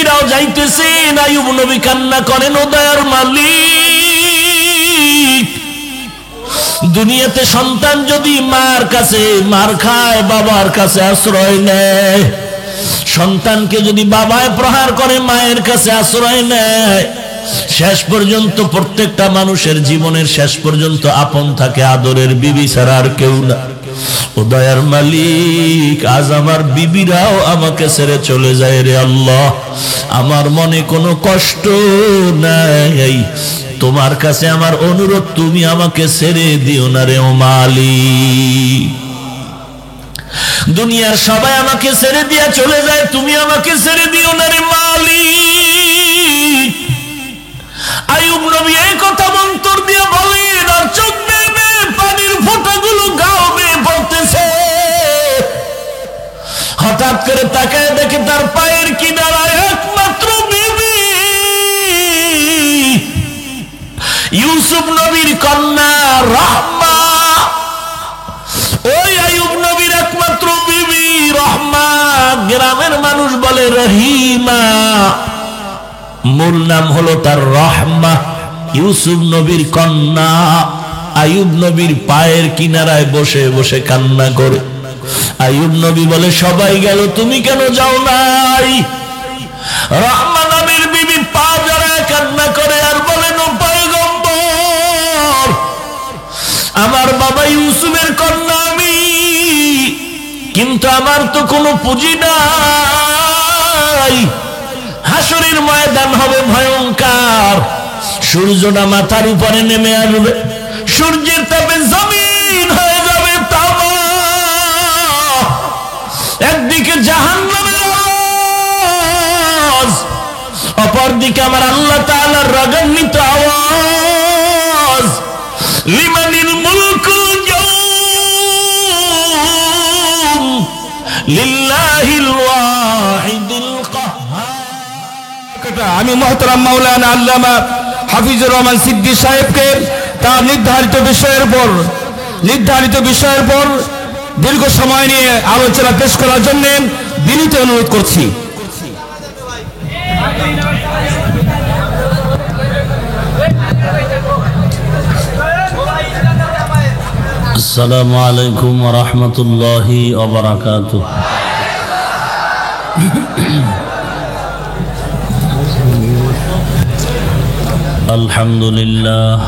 বিবিরাও যাইতেছেন, আইয়ুব নবী কান্না করেন, ও দয়ার মালিক, দুনিয়াতে সন্তান যদি মার কাছে মার খায়, বাবার কাছে আশ্রয় নেয়, সন্তানকে যদি বাবায় প্রহার করে, মায়ের কাছে আশ্রয় নেয়, শেষ পর্যন্ত প্রত্যেকটা মানুষের জীবনের শেষ পর্যন্ত আপন থাকে আদরের বিবি ছাড়া আর কেউ না। ও দয়ার মালিক, আজ আমার বিবিরাও আমাকে ছেড়ে চলে যায় রে আল্লাহ, আমার মনে কোনো কষ্ট নাই, তোমার কাছে আমার অনুরোধ, তুমি আমাকে ছেড়ে দিও না রে ও মালিক। দুনিয়ার সবাই আমাকে ছেড়ে দিয়া চলে যায়, তুমি আমাকে ছেড়ে দিও না রে মালিক। আইয়ুব নবী এই কথা অন্তর দিয়ে বলেন, আর চোখ বেয়ে পানির ফোঁটাগুলো গাও বেয়ে পড়তেছে। হঠাৎ করে তাকায় দেখে তার পায়ের কিনারায় একমাত্র বিবি ইউসুফ নবীর কন্যা রহমা। ওই আইয়ুব নবীর একমাত্র বিবি রহমা, গ্রামের মানুষ বলে রহিমা, মূল নাম হলো তার রহমা। ইউসুফ নবীর কন্যা আইয়ুব নবীর পায়ের কিনারায় বসে বসে কান্না করে। আইয়ুব নবী বলে, সবাই গেল, তুমি কেন যাও নাই? রহমা নবীর বিবি পা জড়ায় কান্না করে আর বলেন, ও পয়গম্বর, আমার বাবা ইউসুফের কন্যা আমি, কিন্তু আমার তো কোনো পুঁজি নাই। হাসরের ময়দান হবে ভয়ঙ্কর, সূর্যটা মাথার উপরে নেমে আসবে, সূর্যের তাপে জমিন হয়ে যাবে তামা, একদিকে জাহান্নামের আওয়াজ, অপরদিকে আমার আল্লাহ তাআলার রাগান্বিত আওয়াজ, লিমানিল মুলকুল ইয়াউম লিল্লাহিল ওয়াহিদিল কাহ্হার। আমি মুহতারাম মাওলানা আল্লামা হাফিজুর রহমান সিদ্দিকী সাহেবকে তার নির্ধারিত বিষয়ের পর দীর্ঘ সময় নিয়ে আলোচনা পেশ করার জন্য বিনীত অনুরোধ করছি। আসসালামু আলাইকুম ওয়া রাহমাতুল্লাহি ওয়া বারাকাতুহু। আলহামদুলিল্লাহ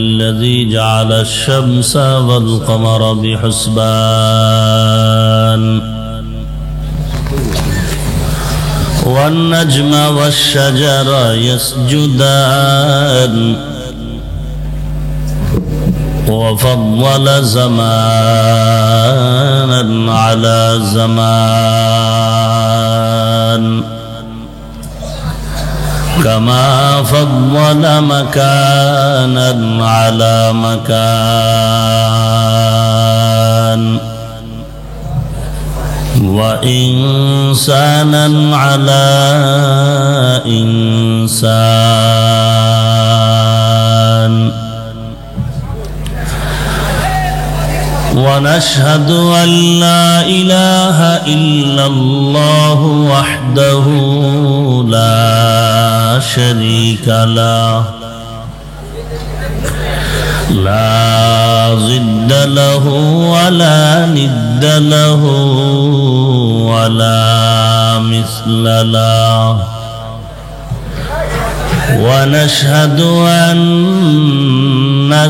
الذي جعل الشمس والقمر بحسبان والنجم والشجر يسجدان وفضل زمانا على زمان كما فضل مكانا على مكان وإنسانا على إنسان ونشهد أن لا إله إلا الله وحده لا شريك له لا ضد له ولا ند له ولا مثل له ونشهد أن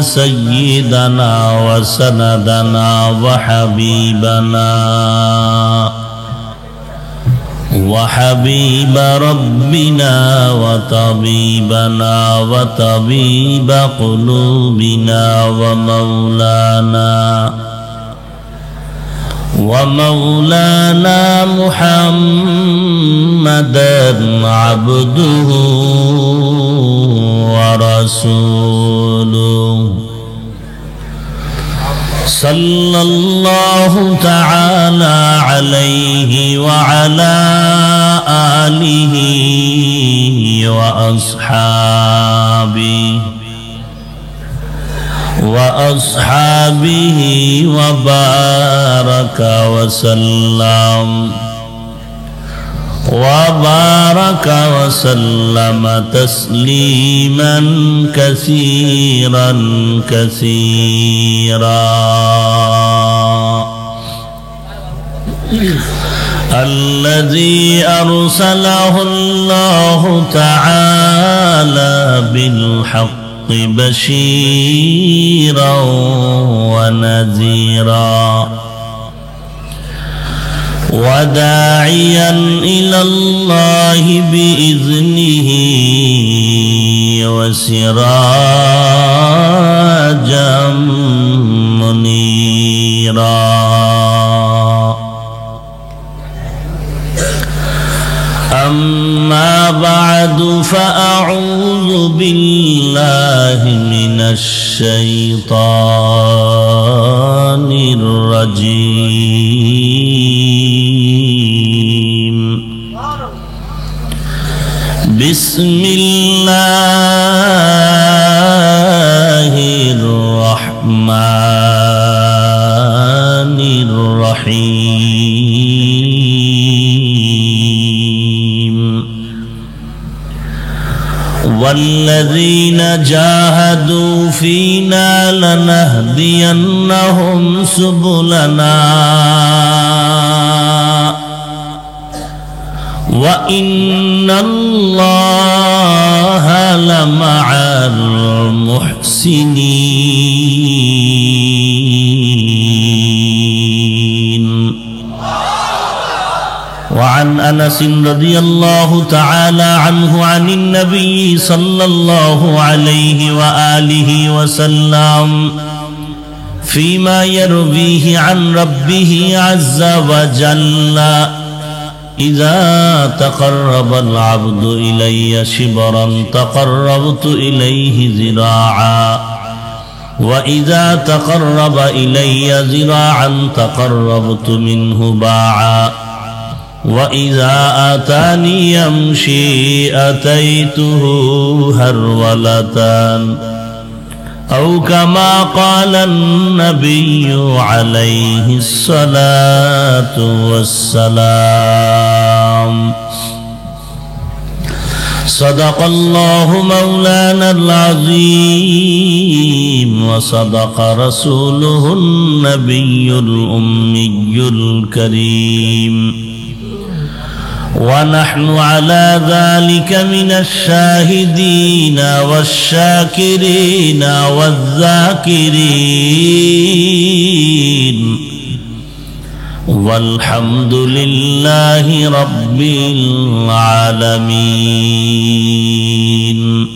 سيدنا وسندنا وحبيب ربنا وطبيبنا وطبيب قلوبنا ومولانا محمدا عبده ورسوله صلى الله تعالى عليه وعلى آله وأصحابه وأصحابه وبارك وسلم تسليما كثيرا كثيرا. الذي أرسله الله تعالى بالحق بشيرا ونذيرا وداعيا إلى الله بإذنه وسراجا منيرا. أما بعد فأعوذ بالله من الشيطان الرجيم. بسم الله الرحمن الرحيم. والذين جاهدوا فينا لنهدينهم سبلنا وإن الله لمع المحسنين. وعن أنس رضي الله تعالى عنه عن النبي صلى الله عليه وآله وسلم فيما يرويه عن ربه عز وجل: إذا تقرب العبد إلي شبرا تقربت إليه ذراعا وإذا تقرب إلي ذراعا تقربت منه باعا وإذا آتاني يمشي أتيته هرولتان أو كما قال النبي عليه الصلاة والسلام. صدق الله مولانا العظيم وصدق رسوله النبي الأمي الكريم. ونحن على ذلك من الشاهدين والشاكرين والذاكرين والحمد لله رب العالمين.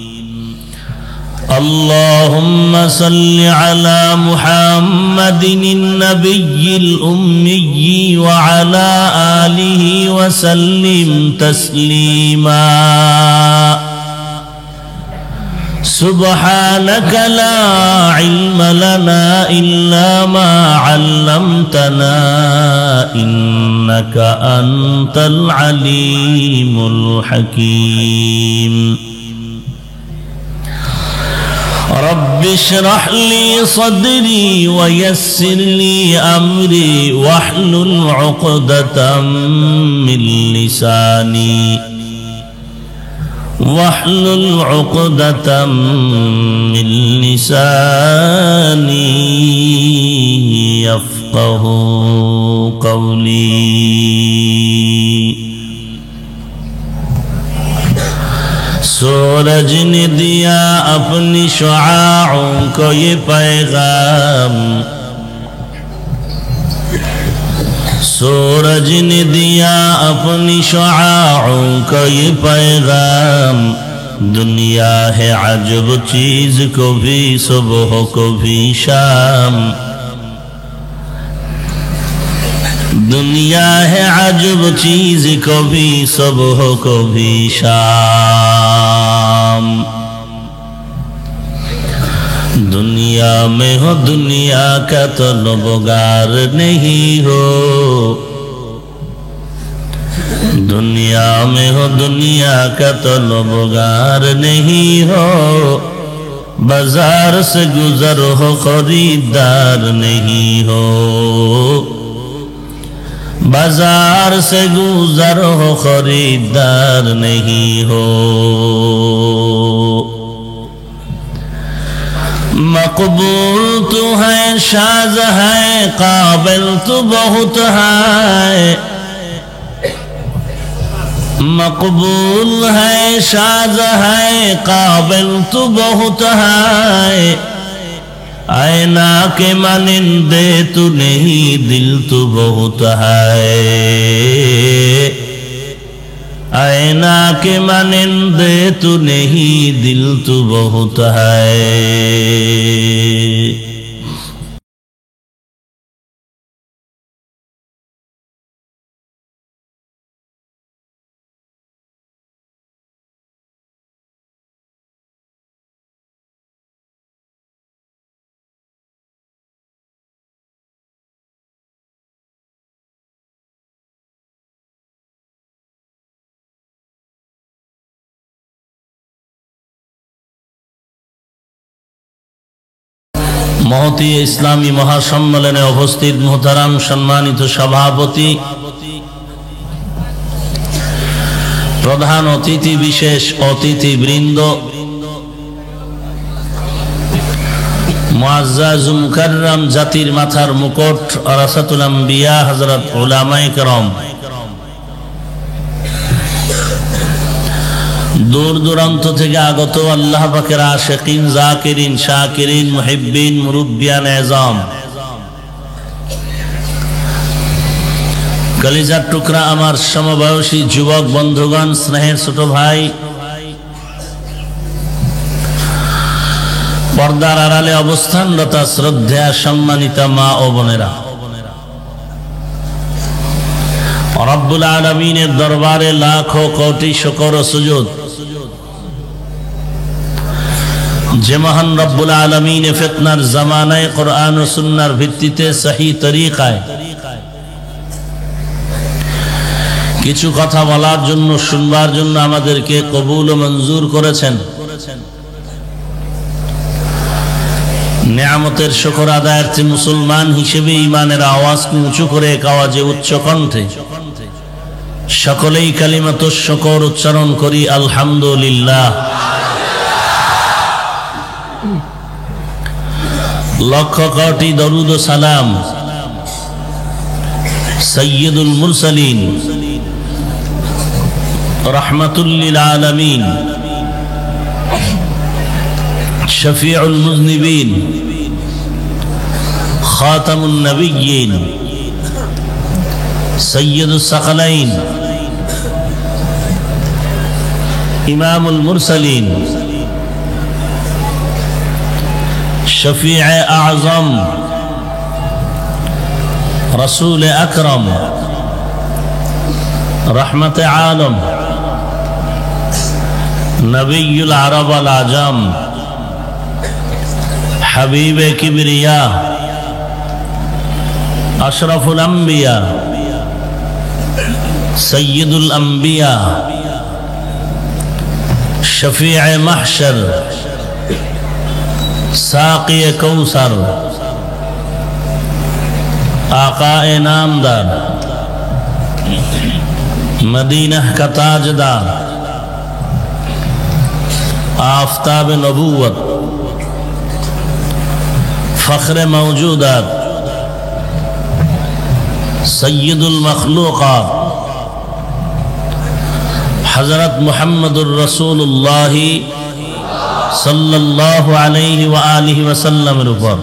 اللهم صل على محمد النبي الأمي وعلى آله وسلم تسليما. سبحانك لا علم لنا إلا ما علمتنا إنك أنت العليم الحكيم. رب اشرح لي صدري ويسر لي أمري واحلل عقدة من لساني يفقه قولي. सूरज ने दिया अपनी शुआओं को ये पैगाम, सूरज ने दिया अपनी शुआओं को ये पैगाम। दुनिया है अजब चीज, को भी सुबह को भी शाम। दुनिया है अजब चीज, को भी सुबह को भी शाम। दुनिया में हो दुनिया का तलबगार नहीं हो, दुनिया में हो दुनिया का तलबगार नहीं हो। बाजार से गुजर हो खरीदार नहीं हो, बाजार से गुजर हो खरीदार नहीं हो। मकबूल तो है शाज है काबिल तो बहुत है, मकबूल है शाज है काबिल तो बहुत है। आईना के मानिंदे तू नहीं दिल तो बहुत है, आईना के मानिंदे तू नहीं दिल तो बहुत है। महती इस्लामी महासम्मेलने उपस्थित मोहतरम सम्मानित सभापति प्रधान अतिथि विशेष अतिथिवृंद मुअज्जज मुकर्रम जातिर माथार मुकुट अरासातुल अंबिया हजरत उलामाए करम दूर दूरान्त থেকে আগত আল্লাহ পাকের আশিকিন জাকিরিন শাকিরিন মুহিব্বিন মুরব্বিয়ান এজাম কলিজার টুকরা আমার সমবয়সী যুবক বন্ধুগণ স্নেহের ছোট ভাই পর্দার আড়ালে অবস্থানরত শ্রদ্ধেয়া সম্মানিতা মা ও বোনেরা রব্বুল আলামিনের দরবারে লাখো কোটি শুকর ও সুজুদ যে মহান রব্বুল আলামিন ফিতনার জামানায় কুরআন ও সুন্নাহর ভিত্তিতে সহি তরিকায় কিছু কথা বলার জন্য শুনবার জন্য আমাদেরকে কবুল ও মঞ্জুর করেছেন। নিয়ামতের শুকর আদায়ার্থে মুসলমান হিসেবে ঈমানের আওয়াজকে উঁচু করে এক আওয়াজে উচ্চ কণ্ঠে সকলেই কালিমাতুশ শুকর উচ্চারণ করি আলহামদুলিল্লাহ। লক্ষ কোটি দরুদ ও সালাম সাইয়্যিদুল মুরসালিন রাহমাতুল লিল আলামিন শফিউল মুযনিবিন খাতামুন নবিয়্যিন সাইয়্যিদুস সাকালাইন ইমামুল মুরসালিন शफीअ आज़म रसूल अकरम रहमत आलम नबीयुल अरब वल आजम हबीब किबरिया अशरफुल अंबिया सय्यदुल अंबिया शफीअ महशर साक़ी कौसर आक़ाए नामदार मदीना का ताजदार आफ़ताब नबूवत फ़ख्र मौजूदात सय्यदुल मखलूक़ात हज़रत मुहम्मदुर रसूलुल्लाह सल्लल्लाहु अलैहि व आलिहि वसल्लमेर ऊपर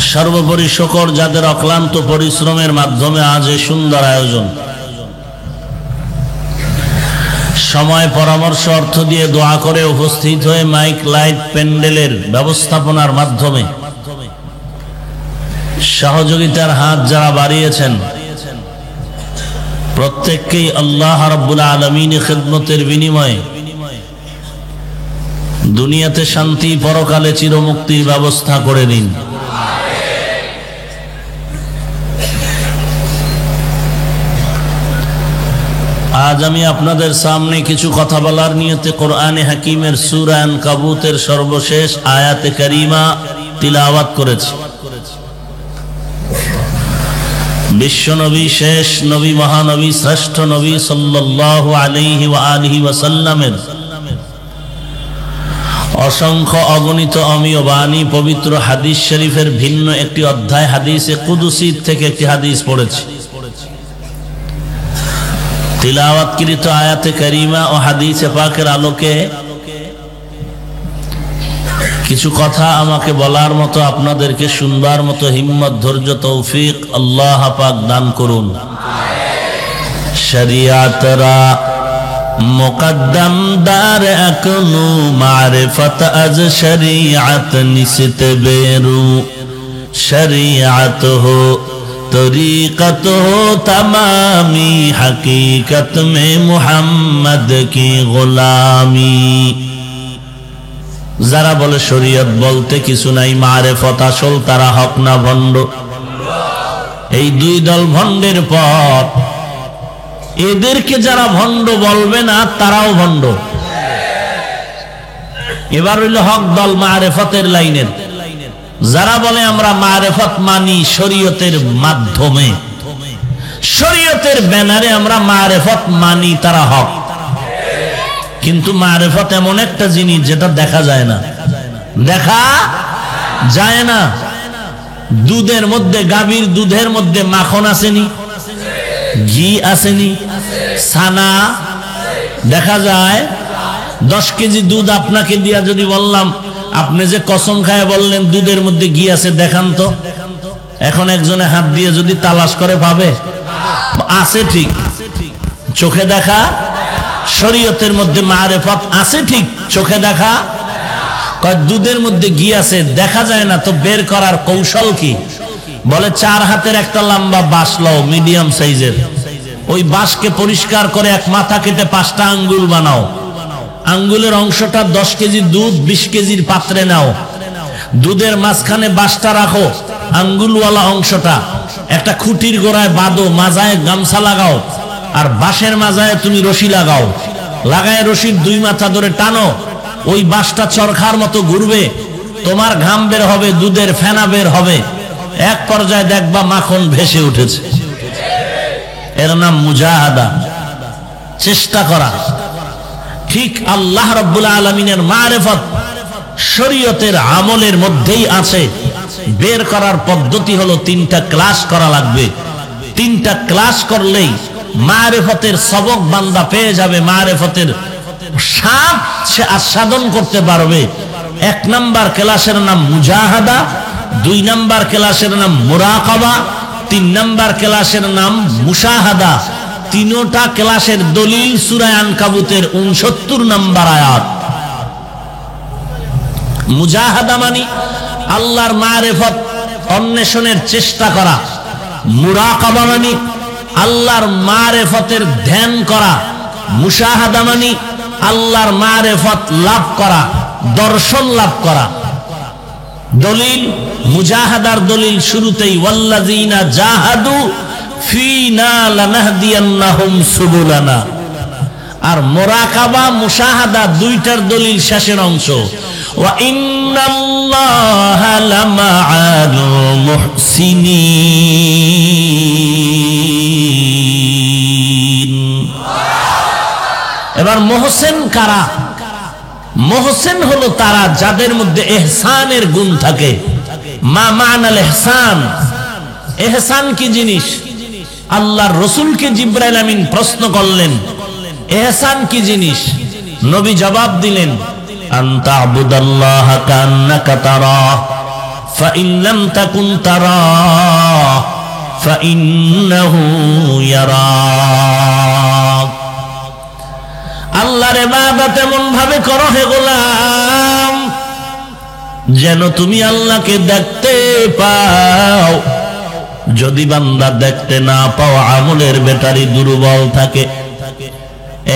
सर्वोपरि शुकर जादेर अक्लान्त परिश्रमेर माध्यमे आज এই সুন্দর আয়োজন समय परामर्श अर्थ दिए দোয়া করে উপস্থিত হয়ে মাইক লাইট প্যান্ডেলের ব্যবস্থাপনার মাধ্যমে সহযোগিতার হাত যারা বাড়িয়েছেন প্রত্যেককেই আল্লাহ রাব্বুল আলামিনের খিদমতের বিনিময়ে দুনিয়াতে শান্তি পরকালে চিরমুক্তির ব্যবস্থা করে দিন। আজ আমি আপনাদের সামনে কিছু কথা বলার নিয়তে কোরআনে হাকিমের সূরা আনকাবুতের সর্বশেষ আয়াতে কারিমা তিলাওয়াত করেছি। বিশ্ব নবী, শেষ নবী, মহানবী, শ্রেষ্ঠ নবী সাল্লাল্লাহু আলাইহি ওয়া আলিহি ওয়াসাল্লামের অসংখ্য অগণিত অমীয় বাণী পবিত্র হাদিস শরীফের ভিন্ন একটি অধ্যায় হাদিসে কুদসি থেকে একটি হাদিস পড়েছি। তিলাওয়াতকৃত আয়াতে কারিমা ও হাদিসে পাকের আলোকে কিছু কথা আমাকে বলার মতো, আপনাদেরকে শুনবার মতো হিম্মত, ধৈর্য, তৌফিক আল্লাহ পাক দান করুন। শরিয়াতরা মুকদ্দম দার আকনু মারিফত আজ শরিয়াত নিসত বেরু শরিয়াত হো तरीक़त हो तमामी हकीकत में मुहम्मद की गुलामी। যারা বলে শরীয়ত বলতে কিছু নাই, মারেফত আসল, তারা হক না ভণ্ড। এই দুই দল ভণ্ডের পর এদেরকে যারা ভণ্ড বলবে না তারাও ভণ্ড। এবার হইল হক দল মারেফতের লাইনের। যারা বলে আমরা মারেফত মানি শরীয়তের মাধ্যমে, শরীয়তের ব্যানারে আমরা মারেফত মানি, তারা হক। কিন্তু মারেফত এমন একটা জিনিস যেটা দেখা যায় না, দেখা যায় না। দুধের মধ্যে, গাভীর দুধের মধ্যে মাখন আসেনি, ঘি আসেনি, ছানা দেখা যায়। 10 কেজি দুধ আপনাকে দিয়া যদি বললাম, আপনি যে কসম খায় বললেন দুধের মধ্যে ঘি আছে, দেখান তো। এখন একজনে হাত দিয়ে যদি তালাশ করে পাবে? আছে ঠিক, চোখে দেখা। শরীয়তের মধ্যে মারেফত আছে ঠিক, চোখে দেখা। দুধের মধ্যে ঘি আছে, দেখা যায় না, তো বের করার কৌশল কি? বলে 4 হাতের একটা লম্বা বাঁশ লও, মিডিয়াম সাইজের। ওই বাঁশকে পরিষ্কার করে এক মাথা কেটে 5টা আঙ্গুল বানাও। আঙ্গুলের অংশটা 10 কেজি দুধ 20 কেজির পাত্রে নাও। দুধের মাঝখানে বাঁশটা রাখো, আঙ্গুলওয়ালা অংশটা একটা খুঁটির গোড়ায় বাঁধো, মাজায় গামছা লাগাও, আর বাঁশের মাজায় তুমি রশি লাগাও। লাগায় রশির 2 মাথা ধরে টানো, ওই বাঁশটা চরখার মতো ঘুরবে, তোমার ঘাম বের হবে, দুধের ফেনা বের হবে। এক পর্যায়ে দেখবা মাখন ভেসে উঠেছে। এর নাম মুজাহাদা, চেষ্টা করা। ঠিক আল্লাহ রাব্বুল আলামিনের মারেফত শরীয়তের আমলের মধ্যেই আছে। বের করার পদ্ধতি হলো 3টা ক্লাস করা লাগবে। 3টা ক্লাস করলেই মারেফতের সবক বান্দা পেয়ে যাবে, মারেফতের স্বাদ সে আস্বাদন করতে পারবে। 1 নাম্বার ক্লাসের নাম মুজাহাদা, 2 নাম্বার ক্লাসের নাম মুরাকাবা, 3 নাম্বার ক্লাসের নাম মুশাহাদা। 3টা ক্লাসের দলিল সূরা আনকাবুতের 69 নাম্বার আয়াত। মুজাহাদা মানে আল্লাহর মারেফত অন্বেষণের চেষ্টা করা। মুরাকাবা মানে আল্লাহর মারেফতের ধ্যান করা। মুশাহাদা মানে আল্লাহর মারেফত লাভ করা, দর্শন লাভ করা। দলিল মুজাহাদার দলিল শুরুতেই ওয়াল্লাযীনা জাহাদু ফিনা লানাহদিয়ান্নাহুম সুবুলানা। আর মুরাকাবা মুশাহাদা 2টার দলিল শেষের অংশ, ওয়া ইন্নাল্লাহা লামাআল মুহসিনিন। এবার মুহসিন কারা? মুহসিন হলো তারা যাদের মধ্যে ইহসানের গুণ থাকে। মা মানাল ইহসান, ইহসান কি জিনিস? আল্লাহর রাসূলকে জিবরাইল আমিন প্রশ্ন করলেন, ইহসান কি জিনিস? নবী জবাব দিলেন, আনতা আবুদাল্লাহা কান্নাকা তারাহ ফাইন লাম তাকুন তারাহ ফাইন্নাহু ইয়ারাক। আল্লাহর ইবাদত এমন ভাবে করো হে গোলাম যেন তুমি আল্লাহকে দেখতে পাও। যদি বান্দা দেখতে না পাও, আমলের ব্যাটারি দুর্বল থাকে।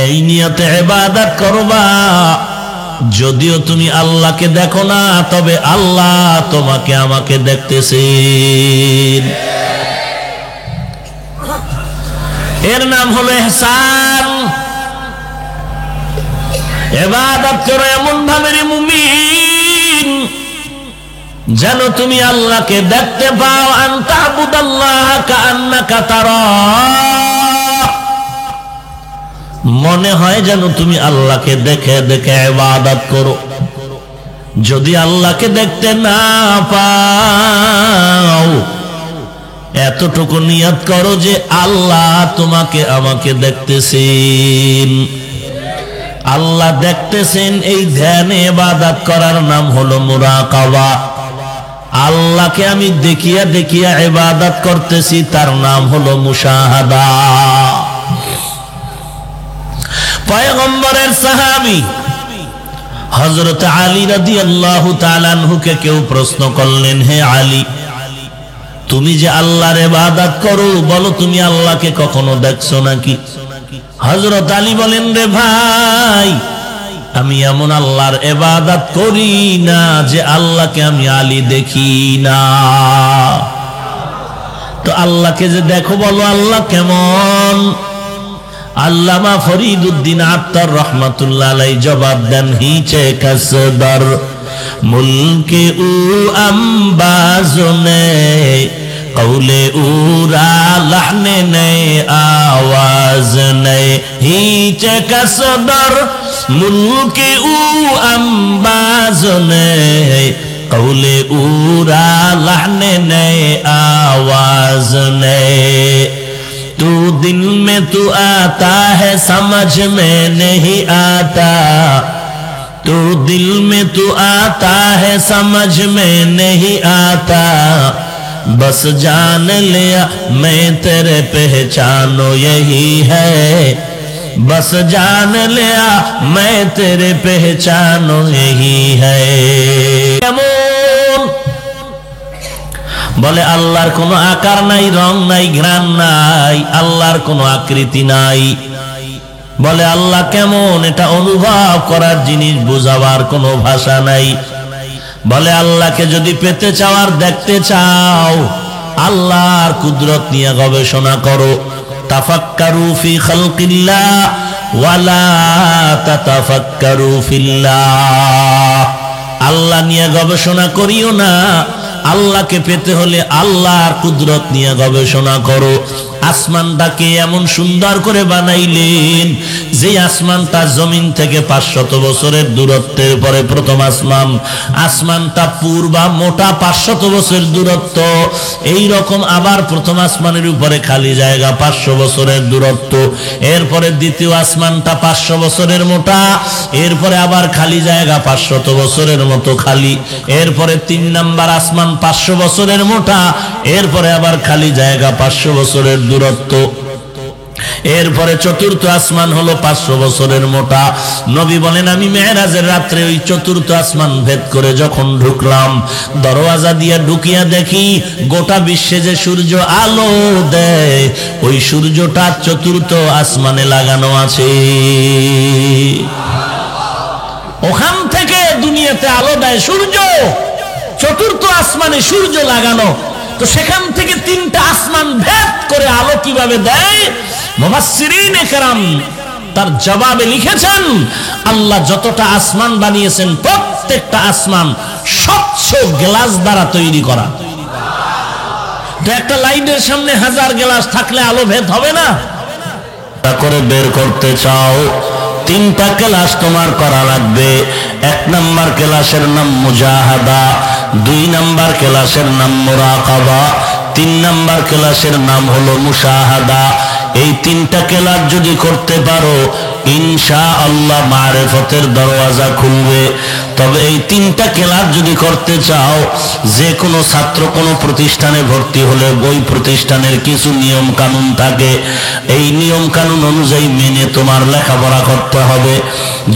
এই নিয়তে ইবাদত করবা। যদিও তুমি আল্লাহকে দেখো না, তবে আল্লাহ তোমাকে আমাকে দেখতেছেন। এর নাম হলো ইহসান। ইবাদত করো এমন ভাবে রে মুমিন যেন তুমি আল্লাহকে দেখতে পাও। আনতাবুদাল্লাহ কাআন্নাকা তারা, মনে হয় যেন তুমি আল্লাহকে দেখে দেখে ইবাদত করো। যদি আল্লাহকে দেখতে না পাও, এতটুকু নিয়ত করো যে আল্লাহ তোমাকে আমাকে দেখতেছেন, আল্লাহ দেখতেছেন। এই ধ্যানে ইবাদত করার নাম হলো মুরাকাবা। আল্লাহকে আমি দেখিয়া দেখিয়া ইবাদত করতেছি, তার নাম হলো মুশাহাদা। পয়গম্বরের সাহাবী হযরত আলী রাদিয়াল্লাহু তাআলা আনহুকে কেউ প্রশ্ন করলেন, হে আলী, তুমি যে আল্লাহর ইবাদত করো, বলো তুমি আল্লাহকে কখনো দেখছো নাকি? হযরত আলী বলেন, রে ভাই, আমি এমন আল্লাহর ইবাদত করি না যে আল্লাহকে আমি আলী দেখি না। তো আল্লাহকে যে দেখো, বলো আল্লাহ কেমন? আল্লামা ফরিদুদ্দিন আত্তার রহমাতুল্লাহ আলাইহি জবাব দেন, হিচে কাসদার মুলকে উ আম্বাজনে কৌলে উরা লহনে নে আওয়াজ নে, হিচে কাসদার মুলকে উ আম্বাজনে কৌলে উরা লহনে নে आवाज ने। तू दिल में तू आता है समझ में नहीं आता, तू दिल में तू आता है समझ में नहीं आता, बस जान लिया मैं तेरे पहचानो यही है, बस जान लिया मैं तेरे पहचानो यही है। বলে আল্লাহর কোনো আকার নাই, রং নাই, ঘ্রাণ নাই, আল্লাহর কোনো আকৃতি নাই। বলে আল্লাহ কেমন, এটা অনুভব করার জিনিস, বোঝাবার কোনো ভাষা নাই। বলে আল্লাহকে যদি পেতে চাও আর দেখতে চাও, আল্লাহর কুদরত নিয়ে গবেষণা করো। তাফাক্কারু ফি খালকিল্লাহ ওয়ালা তাতাফাক্কারু ফিল্লাহ। আল্লাহ নিয়ে গবেষণা করিও না, আল্লাহকে পেতে হলে আল্লাহর কুদরত নিয়ে গবেষণা করো। আসমানটাকে এমন সুন্দর করে বানাইলেন যে আসমানটা জমিন থেকে 500 বছরের দূরত্বের পরে প্রথম আসমান, আসমানটা পূর্বা মোটা 500 বছরের দূরত্ব। এই রকম আবার প্রথম আসমানের উপরে খালি জায়গা 500 বছরের দূরত্ব, এরপরে দ্বিতীয় আসমানটা 500 বছরের মোটা, এরপরে আবার খালি জায়গা 500 বছরের মতো খালি, এরপরে 3 নাম্বার আসমান 500 বছরের মোটা, এরপরে আবার খালি জায়গা 500 বছরের দূরত্ব, এরপরে চতুর্থ আসমান হলো 500 বছরের মোটা। নবী বলেন আমি মেরাজের রাত্রে ওই চতুর্থ আসমান ভেদ করে যখন ঢুকলাম, দরওয়াজা দিয়ে ঢুকিয়া দেখি গোটা বিশ্বে যে সূর্য আলো দেয়, ওই সূর্যটা চতুর্থ আসমানে লাগানো আছে। ওখান থেকে দুনিয়াতে আলো দেয় সূর্য, চতুর্থ আসমানে সূর্য লাগানো। তো সেখান থেকে 3টা আসমান ভেদ করে আলো কিভাবে দেয়, মুফাসসিরিনে কেরাম তার জবাবে লিখেছেন, আল্লাহ যতটা আসমান বানিয়েছেন প্রত্যেকটা আসমান স্বচ্ছ গ্লাস দ্বারা তৈরি করা। তো একটা লাইটের সামনে 1000 গ্লাস থাকলে আলো ভেদ হবে না? তা করে বের করতে চাও, 3টা ক্লাস তোমার করা লাগবে। 1 নাম্বার ক্লাসের নাম মুজাহাদা, 2 নাম্বার ক্লাসের নাম মুরাকাবা, 3 নাম্বার ক্লাসের নাম হলো মুশাহাদা। এই 3টা ক্লাস যদি করতে পারো, ইনশাআল্লাহ মারিফতের দরওয়াজা খুলবে। তবে এই 3টা ক্লাস যদি করতে চাও, যে কোনো ছাত্র কোনো প্রতিষ্ঠানে ভর্তি হলে ওই প্রতিষ্ঠানের কিছু নিয়ম কানুন থাকে, এই নিয়ম কানুন অনুযায়ী মেনে তোমার লেখাপড়া করতে হবে।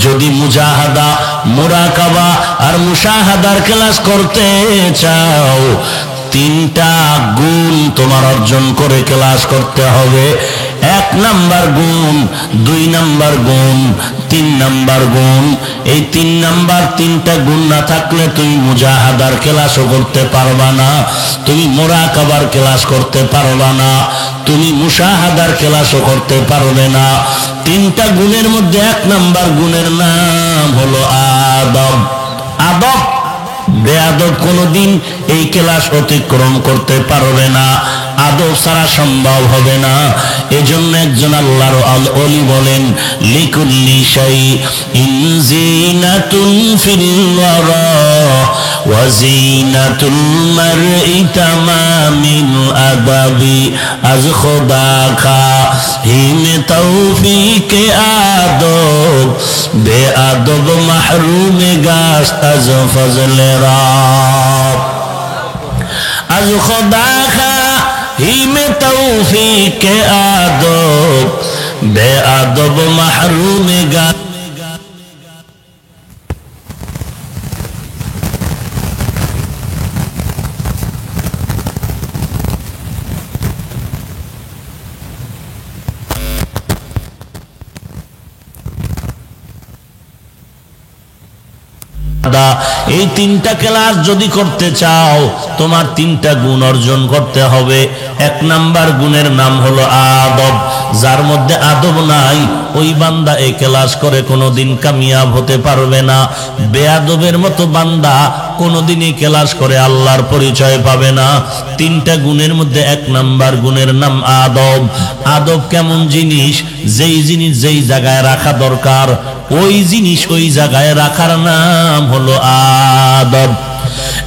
যদি মুজাহাদা, মুরাকাবা আর মুশাহাদার ক্লাস করতে চাও, 3টা গুণ তোমার অর্জন করে ক্লাস করতে হবে। 1 নাম্বার গুণ, 2 নাম্বার গুণ, 3 নাম্বার গুণ। এই 3 নাম্বার 3টা গুণ না থাকলে তুমি মুজাহাদার ক্লাসও করতে পারবা না। তুমি মুরাকাবার ক্লাস করতে পারবা না, তুমি মুশাহাদার ক্লাসও করতে পারবে না। তিনটা গুণের মধ্যে এক নাম্বার গুণের নাম হলো আদব। আদব, বেয়াদব কোনদিন এই ক্লাস অতিক্রম করতে পারবে না, আদব ছাড়া সম্ভব হবে না। এজন্য একজন আল্লাহর ওলি বলেন, লিকুল্লি শাইইন জিনাতুন ফিল ওয়ারা ওয়া জিনাতুল মারই তামামিল আদাবি আজ খোদা কা হিম তৌফিকে আদব বেআদব মাহরুম গাস্ত আজ ফজলে রাব। আজ খোদা কা হিম তৌফিকে আদব বেআদব মাহরুম গাস্ত। এই তিনটা ক্লাস যদি করতে চাও, তোমার তিনটা গুণ অর্জন করতে হবে। এক নাম্বার গুণের নাম হলো আদব। যার মধ্যে আদব নাই, ওই বান্দা এই ক্লাস করে কোনোদিন কামিয়াব হতে পারবে না। বেয়াদবের মতো বান্দা কোনোদিন এই ক্লাস করে আল্লাহর পরিচয় পাবে না। তিনটা গুণের মধ্যে এক নাম্বার গুণের নাম আদব। আদব কেমন জিনিস? যেই জিনিস যেই জায়গায় রাখা দরকার, ওই জিনিস ওই জায়গায় রাখার নাম হলো আদব।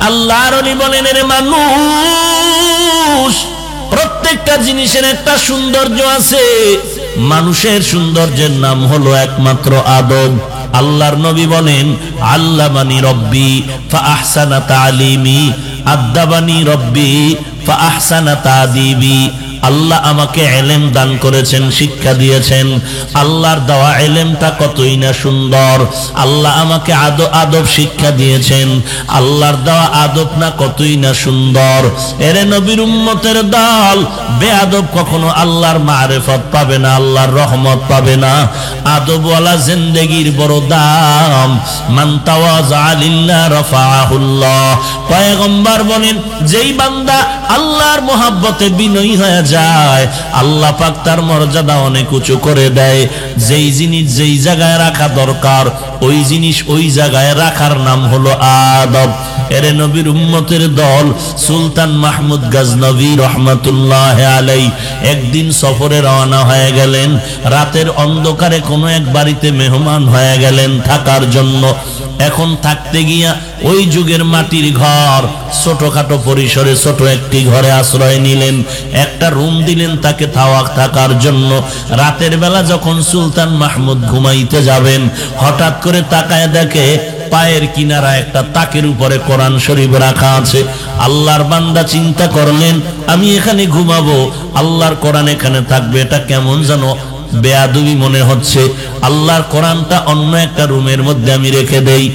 আল্লাহর ওলি বলেন, এর মানুষ, প্রত্যেকটা জিনিসের একটা সৌন্দর্য আছে। মানুষের সৌন্দর্যের নাম হলো একমাত্র আদব। আল্লাহর নবী বলেন, আল্লামানি রব্বি ফা আহসানা তালিমি আদাবানি রব্বি ফা আহসানা তাদিবি। আল্লাহ আমাকে এলেম দান করেছেন, শিক্ষা দিয়েছেন। আল্লাহর দেওয়া এলেমটা কতই না সুন্দর। আল্লাহ আমাকে আদব শিক্ষা দিয়েছেন, আল্লাহর দেওয়া আদব না কতই না সুন্দর। এরে নবীর উম্মতের দল, বেআদব কখনো আল্লাহর মারেফত পাবে না, আল্লাহর রহমত পাবে না। আদবওয়ালা জিন্দেগির বড় দাম। মান তাওয়াযা লিল্লাহ রাফাআহুল্লাহ। পয়গম্বর বলেন, যেই বান্দা আল্লাহর মহব্বতে বিনয়ী হয়ে যায়, আল্লাহ পাক তার মর্যাদা অনেক উঁচু করে দেয়। যেই জিনিস যেই জায়গায় রাখা দরকার, ওই জিনিস ওই জায়গায় রাখার নাম হলো আদব। এরে নবীর উম্মতের দল, সুলতান মাহমুদ গজনভী রহমাতুল্লাহ আলাইহি একদিন সফরে রওনা হয়ে গেলেন। রাতের অন্ধকারে কোনো এক বাড়িতে মেহমান হয়ে গেলেন থাকার জন্য। এখন থাকতে গিয়া ওই যুগের মাটির ঘর, ছোটখাটো পরিসরে ছোট একটি ঘরে আশ্রয় নিলেন। একটা রুম দিলেন তাকে থাকার জন্য। রাতের বেলা যখন সুলতান মাহমুদ ঘুমাইতে যাবেন, হঠাৎ করে তাকায় দেখে পায়ের কিনারা একটা তাকের উপরে কোরআন শরীফ রাখা আছে। আল্লাহর বান্দা চিন্তা করলেন, আমি এখানে ঘুমাবো, আল্লাহর কোরআন এখানে থাকবে, এটা কেমন যেন বেয়াদবি মনে হচ্ছে। আল্লাহর কোরআনটা অন্য একটা রুমের মধ্যে আমি রেখে দেই।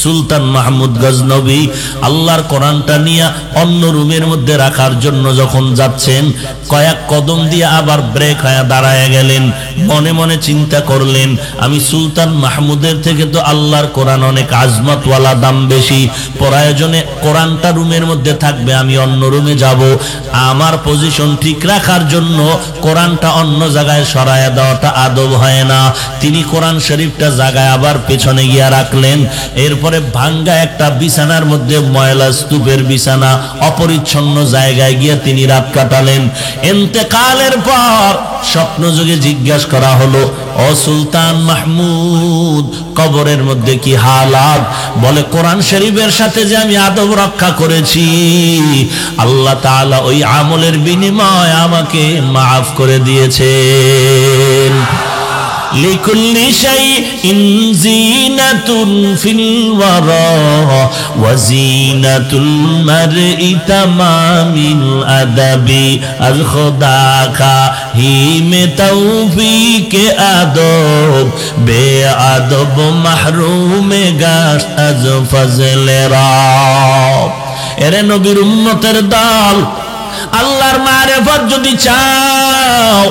সুলতান মাহমুদ গজনভী আল্লাহর কোরআনটা নিয়ে অন্য রুমের মধ্যে রাখার জন্য যখন যাচ্ছেন, কয়েক কদম দিয়ে আবার ব্রেক হয়ে দাঁড়ায় গেলেন। মনে মনে চিন্তা করলেন, আমি সুলতান মাহমুদের থেকে তো আল্লাহর কোরআন অনেক আজমতওয়ালা, দাম বেশি। প্রয়োজনে কোরআনটা রুমের মধ্যে থাকবে, আমি অন্য রুমে যাব। আমার পজিশন ঠিক রাখার জন্য কোরআনটা অন্য জায়গায় সরায় দেওয়াটা আদব হয় না। তিনি কোরআন শরীফটা জায়গায় আবার পেছনে গিয়া রাখলেন। এরপরে ভাঙ্গা একটা বিছানার মধ্যে, ময়লা স্তূপের বিছানা, অপরিচ্ছন্ন জায়গায় গিয়ে তিনি রাত কাটালেন। ইন্তেকালের পর স্বপ্নযোগে জিজ্ঞাসা করা হলো, ও সুলতান মাহমুদ, কবরের মধ্যে কি হালাত? বলে, কোরআন শরীফের সাথে যে আমি আদব রক্ষা করেছি, আল্লাহ তাআলা ওই আমলের বিনিময় আমাকে মাফ করে দিয়েছেন। লিকুল্লি শাইইন জিনাতুন ফিল ওয়ারা ওয়া জিনাতুল মারই তামামিল আদাবি আল খুদা কা হিম তৌফিকে আদব বেআদব মাহরুম গাস্ত আজ ফজলে রাব। এরে নবীর উম্মতের দল, আল্লাহর মারেফত যদি চাও,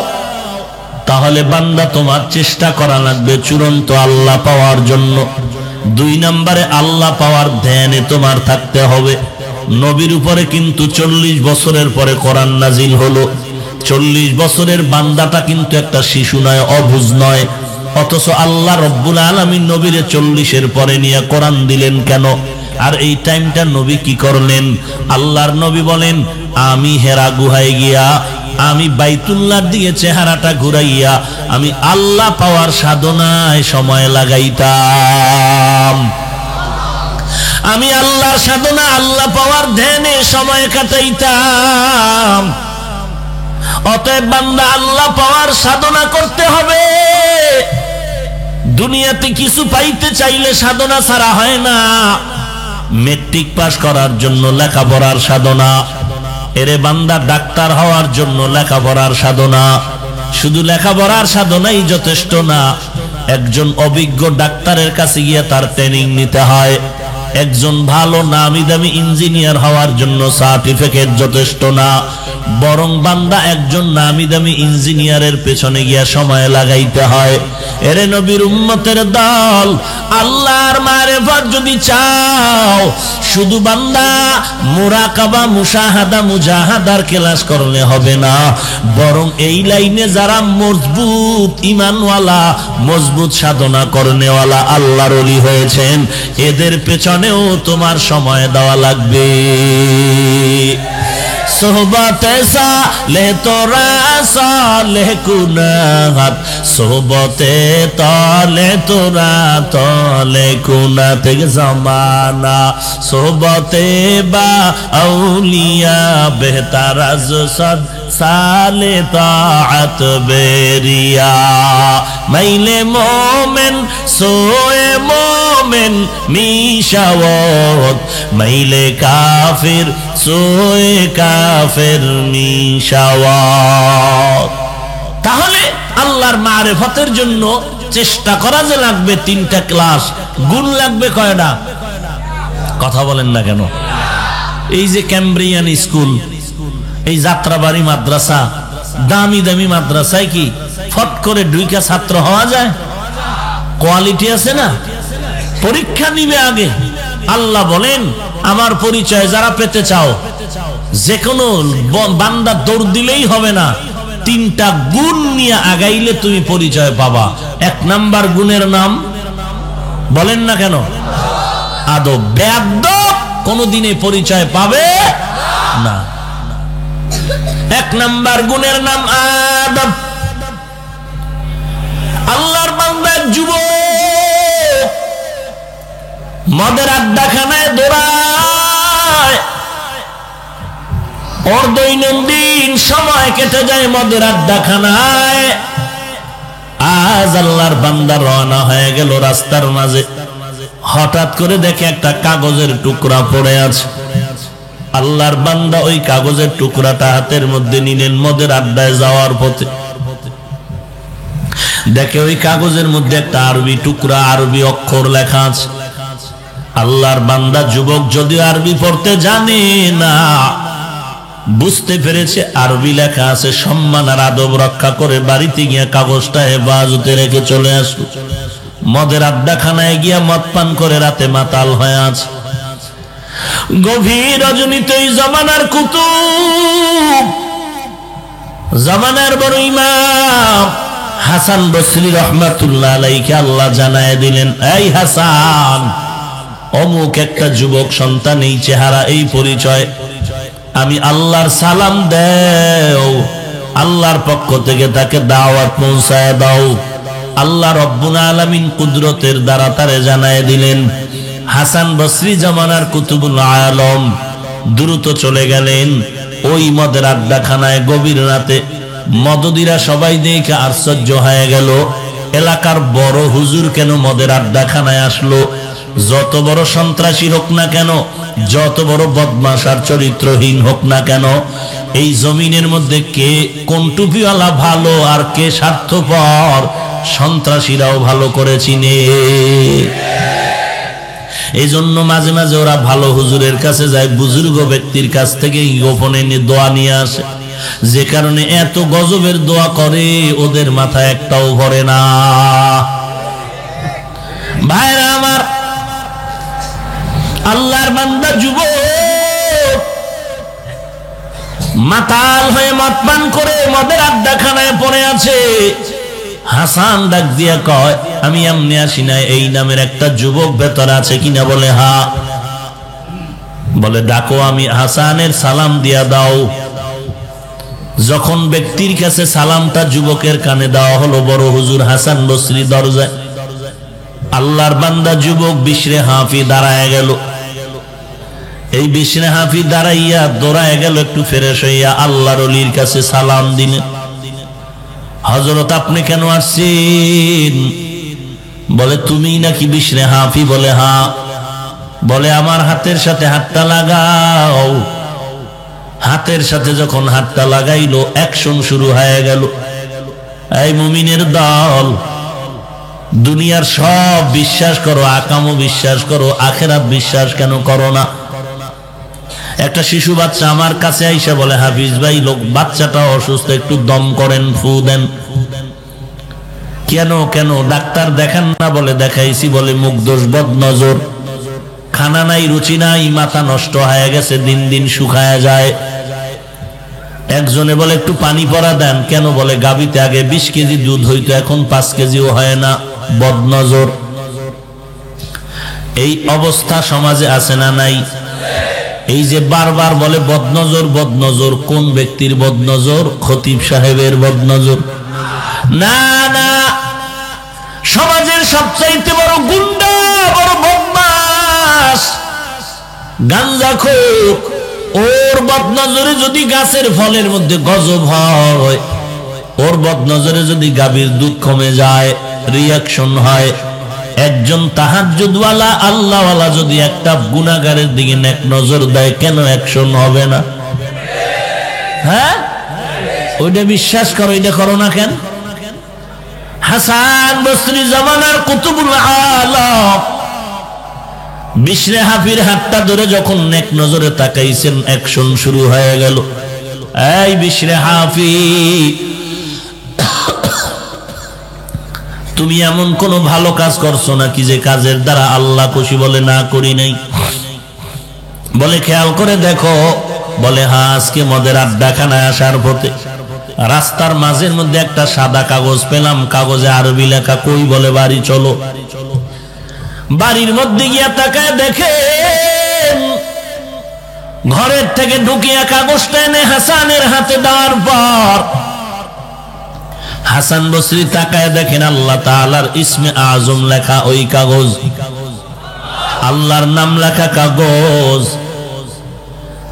তাহলে বান্দা তোমার চেষ্টা করা লাগবে চূড়ান্ত আল্লাহ পাওয়ার জন্য। 2 নম্বরে আল্লাহ পাওয়ার ধ্যানে তোমার থাকতে হবে। নবীর উপরে কিন্তু 40 বছরের পরে কোরআন নাজিল হলো। 40 বছরের বান্দাটা কিন্তু একটা শিশু নয়, অবুঝ নয়। অথচ আল্লাহ রব্বুল আলামিন নবীরে 40-এর পরে নিয়ে কোরআন দিলেন কেন? আর এই টাইমটা নবী কি করলেন? আল্লাহর নবী বলেন, আমি হেরা গুহায় গিয়া আমি বাইতুল্লাহর দিকে চেহারাটা ঘুরাইয়া আমি আল্লাহ পাওয়ার সাধনায় সময় লাগাইতাম। আমি আল্লাহর সাধনা, আল্লাহ পাওয়ার ধ্যানে সময় কাটাইতাম। অতএব বান্দা, আল্লাহ পাওয়ার সাধনা করতে হবে। দুনিয়াতে কিছু পাইতে চাইলে সাধনা ছাড়া হয় না। মেট্রিক পাস করার জন্য লেখাপড়ার সাধনা, এরে বান্দা ডাক্তার হওয়ার জন্য লেখাপড়ার সাধনা। শুধু লেখাপড়ার সাধনাই যথেষ্ট না, একজন অভিজ্ঞ ডাক্তারের কাছে গিয়ে তার ট্রেনিং নিতে হয়। একজন ভালো নামি দামি ইঞ্জিনিয়ার হওয়ার জন্য সার্টিফিকেট যথেষ্ট না, বরং বান্দা একজন নামি দামি ইঞ্জিনিয়ারের পেছনে গিয়া সময় লাগাইতে হয়। এরে নবীর উম্মতের দল, আল্লাহর মারিফত যদি চাও, শুধু বান্দা মুরাকাবা, মুশাহাদা, মুজাহাদার ক্লাস করলে হবে না, বরং এই লাইনে যারা মজবুত ঈমানওয়ালা, মজবুত সাধনা করনেওয়ালা আল্লাহর ওলি হয়েছেন, এদের পেছনেও তোমার সময় দেওয়া লাগবে। সোহবতে সালে তোরা সালে কুনাত, সোহবতে তলে তোরা তলে কুনাত জামানা, সোহবতে বা আউলিয়া বেহতার আজ সদ সালে তাআত বেরিয়া, মাইলে মোমেন সোয়ে মোমেন মিশাওয়াত, মাইলে কাফির সোয়ে কাফের মিশাওয়াত। তাহলে আল্লাহর মারিফতের জন্য চেষ্টা করা যে লাগবে 3টা ক্লাস, গুণ লাগবে কয়টা? কথা বলেন না কেন? এই যে ক্যাম্ব্রিয়ান স্কুল, এই যাত্রাবাড়ি মাদ্রাসা, দামি দামি মাদ্রাসায় কি ফট করে ঢুইকা ছাত্র হওয়া যায়? কোয়ালিটি আছে না? পরীক্ষা নিবে আগে। আল্লাহ বলেন, আমার পরিচয় যারা পেতে চাও, যে কোনো বান্দা দৌড় দিলেই হবে না, 3টা গুণ নিয়ে আগাইলে তুমি পরিচয় পাবা। 1 নাম্বার গুণের নাম বলেন না কেন? আদব। বেয়াদব কোনদিনে পরিচয় পাবে না। 1 নাম্বার গুণের নাম আদব। আল্লাহর বান্দা যুবক মদের আড্ডাখানায় দৌড়ায়, ওর দৈনন্দিন সময় কেটে যায় মদের আড্ডাখানায়। আজ আল্লাহর বান্দা রওনা হয়ে গেল রাস্তার মাঝে, হঠাৎ করে দেখে একটা কাগজের টুকরা পড়ে আছে। আল্লাহর বান্দা ওই কাগজের টুকরাটা হাতের মধ্যে নিলেন, মদের আড্ডায় যাওয়ার পথে দেখে ওই কাগজের মধ্যে একটা আরবি টুকরা, আরবি অক্ষর লেখা আছে। আল্লাহর বান্দা যুবক যদিও আরবি পড়তে জানে না, বুঝতে পেরেছে আরবি লেখা আছে, সম্মান আর আদব রক্ষা করে বাড়িতে গিয়ে কাগজটা হেফাজতে রেখে চলে আসলো। মদের আড্ডাখানায় গিয়া মদ পান করে রাতে মাতাল হয়ে আছে। গভীর রজনীতেই জামানার কুতুব, জামানার বড় ইমাম হাসান বসরি রহমাতুল্লাহ আলাইহি আল্লাহ জানায় দিলেন, এই হাসান, অমুক একটা যুবক সন্তান, এই চেহারা, এই পরিচয়, আমি আল্লাহর সালাম দেও, আল্লাহর পক্ষ থেকে তাকে দাওয়াত পৌঁছায় দাও। আল্লাহ রব্বুল আলামিন কুদরতের দ্বারা তারে জানায় দিলেন। হাসান বসরি জামানার কুতুবুল আলম দ্রুত চলে গেলেন ওই মদের আড্ডাখানায়। গভীর রাতে মদদিরা সবাই দেখে আশ্চর্য হয়ে গেল, এলাকার বড় হুজুর কেন মদের আড্ডাখানায় আসলো? যত বড় সন্ত্রাসী হোক না কেন, যত বড় বদমাশ আর চরিত্রহীন হোক না কেন, এই জমিনের মধ্যে কে কোন টুপিওয়ালা ভালো আর কে স্বার্থপর, সন্ত্রাসীরাও ভালো করে চিনে। এই জন্য মাঝে মাঝে ওরা ভালো হুজুরের কাছে যায়, বুজুর্গ ব্যক্তির কাছ থেকে গোপনে দোয়া নিয়ে আসে, যে কারণে এত গজবের দোয়া করে ওদের মাথায় একটাও ভরে না। ভাইরা আমার, আল্লাহর বান্দা যুবক মাতাল হয়ে মদ পান করে মদের আড্ডাখানায় পড়ে আছে। হাসান ডাক দিয়া কয়, আমি এমনি আসি না, এই নামের একটা যুবক ভেতরে আছে কিনা? বলে হা। বলে ডাকো, আমি হাসানের সালাম দিয়া দাও। যখন ব্যক্তির কাছে সালামটা যুবকের কানে দেওয়া হলো, বড় হুজুর হাসান বসরি দরজায়। আল্লাহর বান্দা যুবক বিশরে হাফি দাঁড়ায় গেল। এই বিশরে হাফি দাঁড়াইয়া দৌড়ায় গেল, একটু ফ্রেশ হইয়া আল্লাহর ওলির কাছে সালাম দিলেন। হযরত আপনি কেন আসছেন? বলে তুমি নাকি বিশরে হাফি? বলে হ্যাঁ। বলে আমার হাতের সাথে হাতটা লাগাও। হাতের সাথে যখন হাতটা লাগাইলো, অ্যাকশন শুরু হয়ে গেল। এই মুমিনের দল, দুনিয়ার সব বিশ্বাস করো, আকামও বিশ্বাস করো, আখিরাত বিশ্বাস কেন করো না? একটা শিশু বাচ্চা আমার কাছে আইসা বলে, হাফিজ ভাই, লোক বাচ্চাটা অসুস্থ, একটু দম করেন, ফু দেন। কেন কেন ডাক্তার দেখান না? বলে দেখাইছি। বলে মুখ দোষ, বদ নজর, খানা নাই, রুচি নাই, মাথা নষ্ট হয়ে গেছে, দিন দিন শুকায়া যায়। একজনে বলে একটু পানি পরা দেন। কেন? বলে গাবিতে আগে 20 কেজি দুধ হইতো, এখন 5 কেজিও হয় না, বদ নজর। এই অবস্থা সমাজে আছে না নাই? এই যে বারবার বলে বদনজর বদনজর, কোন ব্যক্তির বদনজর? খতিব সাহেবের বদনজর? না না, সমাজের সবচাইতে বড় গুন্ডা, বড় বদমাশ, গাঞ্জাখোর, ওর বদনজরে যদি গাছের ফলের মধ্যে গজব হয়, ওর বদনজরে যদি গাভীর দুধ কমে যায়, রিয়াকশন হয়। একজন তাহাজ্জুদওয়ালা আল্লাহওয়ালা যদি একটা গুনাহগারের দিকে নেক নজর দেয়, কেন অ্যাকশন হবে না? হ্যাঁ, ওইটা বিশ্বাস করো, এটা করো না কেন? হাসান বসরি জামানার কুতুবুল আলম বিশরে হাফির হাতটা ধরে যখন নেক নজরে তাকাইছেন, অ্যাকশন শুরু হয়ে গেল। এই বিশরে হাফি, তুমি এমন কোন ভালো কাজ করছো নাকি যে কাজের দ্বারা আল্লাহ খুশি? বলে না, করি নাই। বলে খেয়াল করে দেখো। বলে হ্যাঁ, আজকে মদের আড্ডাখানায় আসার পথে রাস্তার মাঝের মধ্যে একটা সাদা কাগজ পেলাম, কাগজে আরবি লেখা। কই? বলে বাড়ি চলো। বাড়ির মধ্যে গিয়া তাকায় দেখে, ঘরের থেকে ঢুকিয়া কাগজটা এনে হাসানের হাতে দেওয়ার পর হাসান বসরি তাকায় দেখেন আল্লাহ তাআলার ইসমে আজম লেখা ওই কাগজ, আল্লাহর নাম লেখা কাগজ।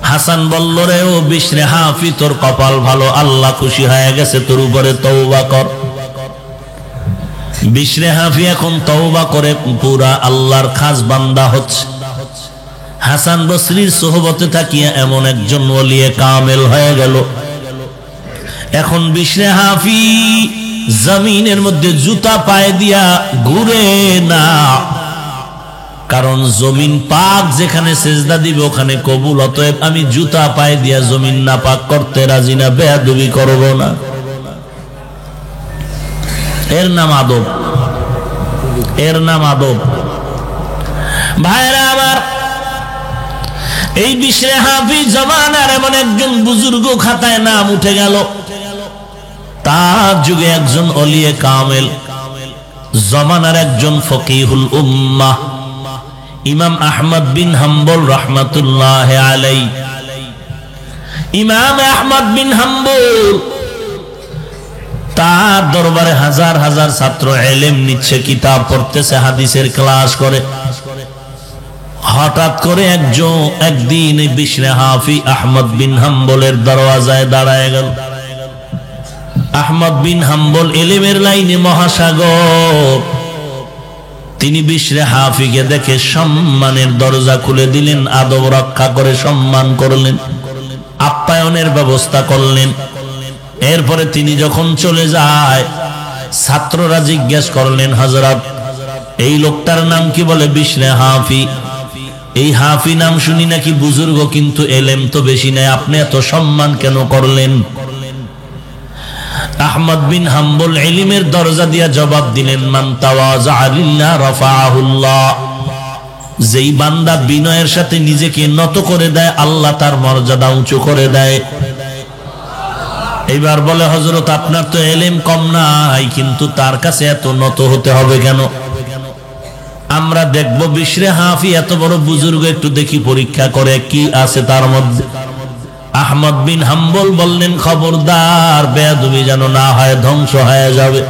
হাসান বলল, রে ও বিশরে হাফি, তোর কপাল ভালো, আল্লাহ খুশি হয়ে গেছে তোর উপরে, তওবা কর। বিশরে হাফি এখন তওবা করে পুরা আল্লাহর খাস বান্দা হচ্ছে। হাসান বসরির সোহবতে থাকিয়া এমন একজন ওলিয়ে কামেল হয়ে গেল। এখন বিশরে হাফি জমিনের মধ্যে জুতা পায়ে দিয়া ঘুরে না, কারণ জমিন পাক, যেখানে সেজদা দিবে ওখানে কবুল। অতএব আমি জুতা পায়ে দিয়া জমিন না পাক করতে রাজি না, বেয়াদবি করব না। এর নাম আদব, এর নাম আদব। ভাইরা আমার, এই বিশরে হাফি জামানার এমন একজন বুজুর্গ খাতায় নাম উঠে গেল। তার যুগে একজন ওলিয়ে কামেল, জামানার একজন ফকিহুল উম্মাহ, ইমাম আহমদ বিন হাম্বল রাহমাতুল্লাহ আলাইহি। ইমাম আহমদ বিন হাম্বল, তার দরবারে হাজার হাজার ছাত্র ইলম নিচ্ছে, কিতাব পড়তেছে, হাদিসের ক্লাস করে। হঠাৎ করে একদিন বিশরে হাফি আহমদ বিন হাম্বলের দরওয়াজায় দাঁড়ায় গেল। আহমদ বিন হাম্বল ইলমের লাইনে মহাসাগর। তিনি বিশরে হাফিকে দেখে সম্মানের দরজা খুলে দিলেন, আদব রক্ষা করে সম্মান করলেন, আপ্যায়নের ব্যবস্থা করলেন। এরপরে তিনি যখন চলে যায়, ছাত্ররা জিজ্ঞেস করলেন, হযরত এই লোকটার নাম কি? বলে বিশরে হাফি। এই হাফি নাম শুনি নাকি বুজুর্গ, কিন্তু এলেম তো বেশি নাই, আপনি এত সম্মান কেন করলেন? আহমদ বিন হাম্বল ইলমের দরজা দিয়া জবাব দিলেন, মান তাওয়াযা লিল্লাহ রাফাআহুল্লাহ। যেই বান্দা বিনয়ের সাথে নিজেকে নত করে দেয়, আল্লাহ তার মর্যাদা উঁচু করে দেয়। এইবার বলে হযরত আপনার তো ইলম কম নাই, কিন্তু তার কাছে এত নত হতে হবে কেন? আমরা দেখব বিশরে হাফি এত বড় বুজুর্গ, একটু দেখি পরীক্ষা করে কি আছে তার মধ্যে। আহমদ বিন হাম্বল বললেন, খবরদার বেয়াদবি যেন না হয়, ধ্বংস হয়ে যাবে।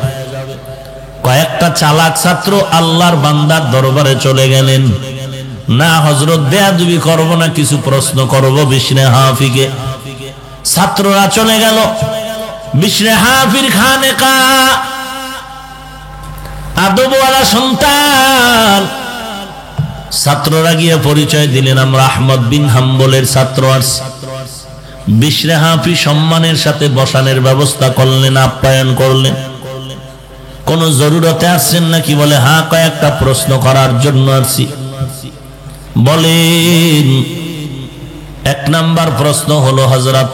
কয়েকটা চালাক ছাত্র আল্লাহর বান্দার দরবারে চলে গেলেন, না হযরত বেয়াদবি করব না, কিছু প্রশ্ন করব বিশরে হাফিকে। ছাত্ররা চলে গেল বিশরে হাফির খানেকা, আদবওয়ালা সন্তান। ছাত্ররা গিয়ে পরিচয় দিলেন, আমরা আহমদ বিন হাম্বলের ছাত্র আছি। বিশরে হাফি সম্মানের সাথে বসানোর ব্যবস্থা করলেন, আপ্যায়ন করলেন। কোন জরুরতে আসছেন নাকি? বলে হ্যাঁ, কয়েকটা প্রশ্ন করার জন্য আসছি। বলেন। এক নাম্বার প্রশ্ন হলো, হযরত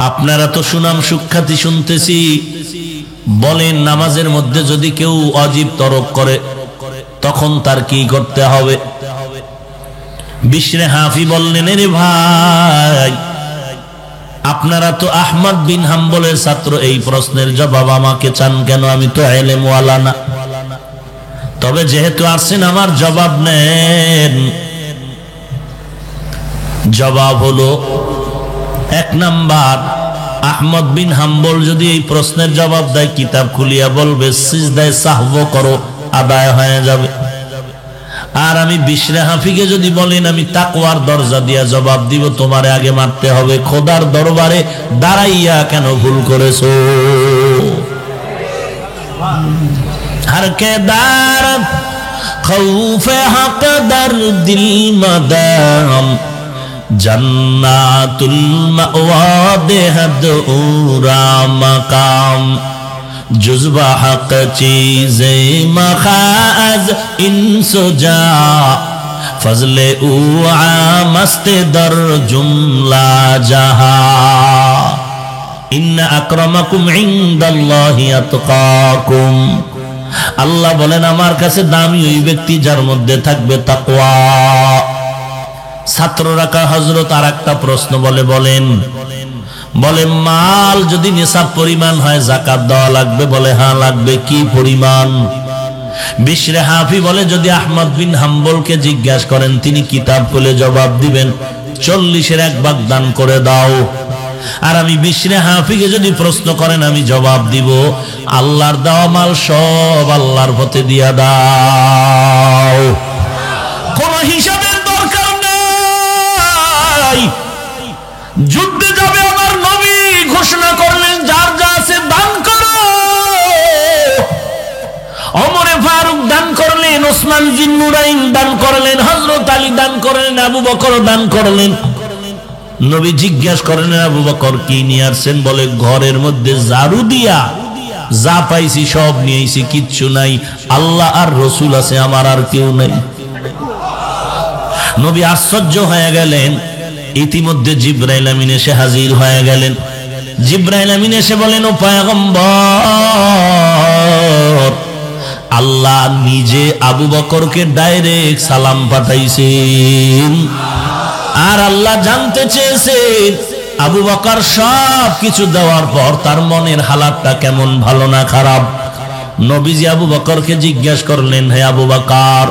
আপনারা তো সুনাম সুখ্যাতি শুনতেছি, বলেন নামাজের মধ্যে যদি কেউ অজীব তরক করে তখন তার কি করতে হবে? বিশরে হাফি বললেন, রে ভাই, আপনারা তো আহমদ বিন হাম্বলের ছাত্র, এই প্রশ্নের জবাব আমাকে চান কেন? আমি তো ইলমওয়ালা না। তবে যেহেতু আসছেন আমার জবাব নেন। জবাব হলো, এক নাম্বার, আহমদ বিন হাম্বল যদি এই প্রশ্নের জবাব দেয়, কিতাব খুলিয়া বলবে সিজদায়ে সাহও করো, আদায় হয়ে যাবে। আর আমি বিশরে হাফিকে যদি বলেন আমি তাকওয়ার দরজা দিয়া জবাব দিব, তোমারে আগে মারতে হবে, খোদার দরবারে দাঁড়াইয়া কেন ভুল করেছো? हर के दार खौफ हक दर दिल मदाम जन्नातुल मअवा देहद उरा मकाम जुज़्बा हक चीज़े मखाज इंसुजा फजले उआ मस्त दर जुमला जहा इन्ना अक्रमकुम इंदाल्लाहि अतकाकुम। আল্লাহ বলেন আমার কাছে দামি ওই ব্যক্তি যার মধ্যে থাকবে তাকওয়া। ছাত্ররা কয় হযরত আরেকটা প্রশ্ন বলেন মাল যদি নিসাব পরিমাণ হয় যাকাত দেওয়া লাগবে? বলে হ্যাঁ লাগবে। কি পরিমাণ? বিশরে হাফি বলে যদি আহমদ বিন হাম্বলকে জিজ্ঞাসা করেন তিনি কিতাব খুলে জবাব দিবেন 40-এর 1 ভাগ দান করে দাও। আর আমি বিশরে হাফিকে যদি প্রশ্ন করেন আমি জবাব দিব আল্লাহর দেওয়া মাল সব আল্লাহর পথে দিয়া দাও, কোন হিসাবের দরকার নাই। যুদ্ধে যাবে আমার নবী ঘোষণা করলেন যার যা আছে দান করো। ওমরে ফারুক দান করলেন, ওসমান জিন্নুরাইন দান করলেন, হযরত আলী দান করলেন, আবু বকর দান করলেন। নবী জিজ্ঞাসা করেন আবু বকর কি নিয়ে আসছেন? বলে ঘরের মধ্যে ঝাড়ু দিয়া যা পাইছি সব নিয়েছি, কিচ্ছু নাই, আল্লাহ আর রসুল আছে, আমার আর কেউ নাই। নবী আশ্চর্য হয়ে গেলেন। ইতিমধ্যে জিবরাইল আমিন এসে হাজির হয়ে গেলেন। জিবরাইল আমিন এসে বলেন ও পয়গম্বর, আল্লাহ নিজে আবু বকরকে ডাইরেক্ট সালাম পাঠাইছেন। আর আল্লাহ জানতে চেয়েছেন আবু বকর সব কিছু দেওয়ার পর তার মনের হালাতটা কেমন, ভালো না খারাপ। নবীজি আবু বকরকে জিজ্ঞাসা করলেন হে আবু বকর,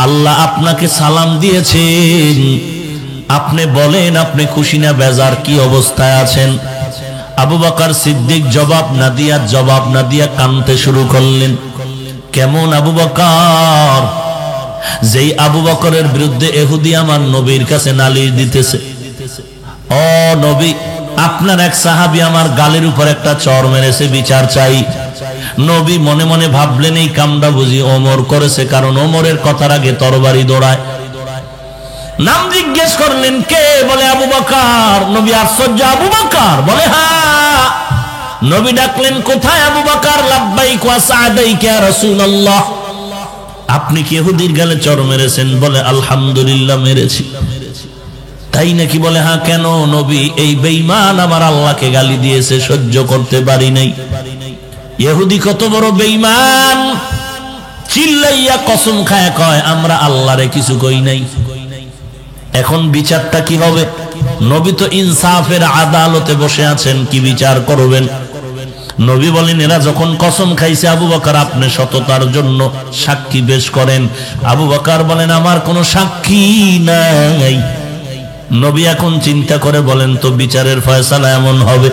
আল্লাহ আপনাকে সালাম দিয়েছেন, আপনি বলেন আপনি খুশি না বেজার, কি অবস্থায় আছেন? আবু বকর সিদ্দিক জবাব না দিয়া কাঁদতে শুরু করলেন। কেমন আবু বকর? যেই আবু বকরের বিরুদ্ধে ইহুদি আমার নবীর কাছে নালিশ দিতেছে। ও নবী, আপনার এক সাহাবী আমার গালের উপর একটা চর মেরেছে, বিচার চাই। নবী মনে মনে ভাবলেন এই কামটা বুঝি ওমর করেছে, কারণ ওমরের কথার আগে তরবারি দৌড়ায়। নাম জিজ্ঞেস করলেন কে? বলে আবু বকর। নবী আশ্চর্য, আবু বকর? বলে হ্যাঁ। নবী ডাকলেন কোথায় আবু বকর? লাব্বাইক ওয়া সা'দাইক ইয়া রাসূলুল্লাহ। আপনি কি ইহুদির গালে চর মেরেছেন? বলে আলহামদুলিল্লাহ মেরেছি। তাই নাকি? বলে হ্যাঁ। কেন? নবী এই বেঈমান আমার আল্লাহকে গালি দিয়েছে, সহ্য করতে পারি নাই। ইহুদি কত বড় বেঈমান, চিল্লাইয়া কসম খায় কয় আমরা আল্লাহরে কিছু কই নাই। এখন বিচারটা কি হবে? নবী তো ইনসাফের আদালতে বসে আছেন, কি বিচার করবেন? নবী বলেন, এরা যখন কসম খাইছে, আবু বকর আপনি সততার জন্য সাক্ষী পেশ করেন। আবু বকর বলেন, আমার কোনো সাক্ষী নাই। নবী এখন চিন্তা করে বলেন, তো বিচারের ফয়সালা এমন হবে,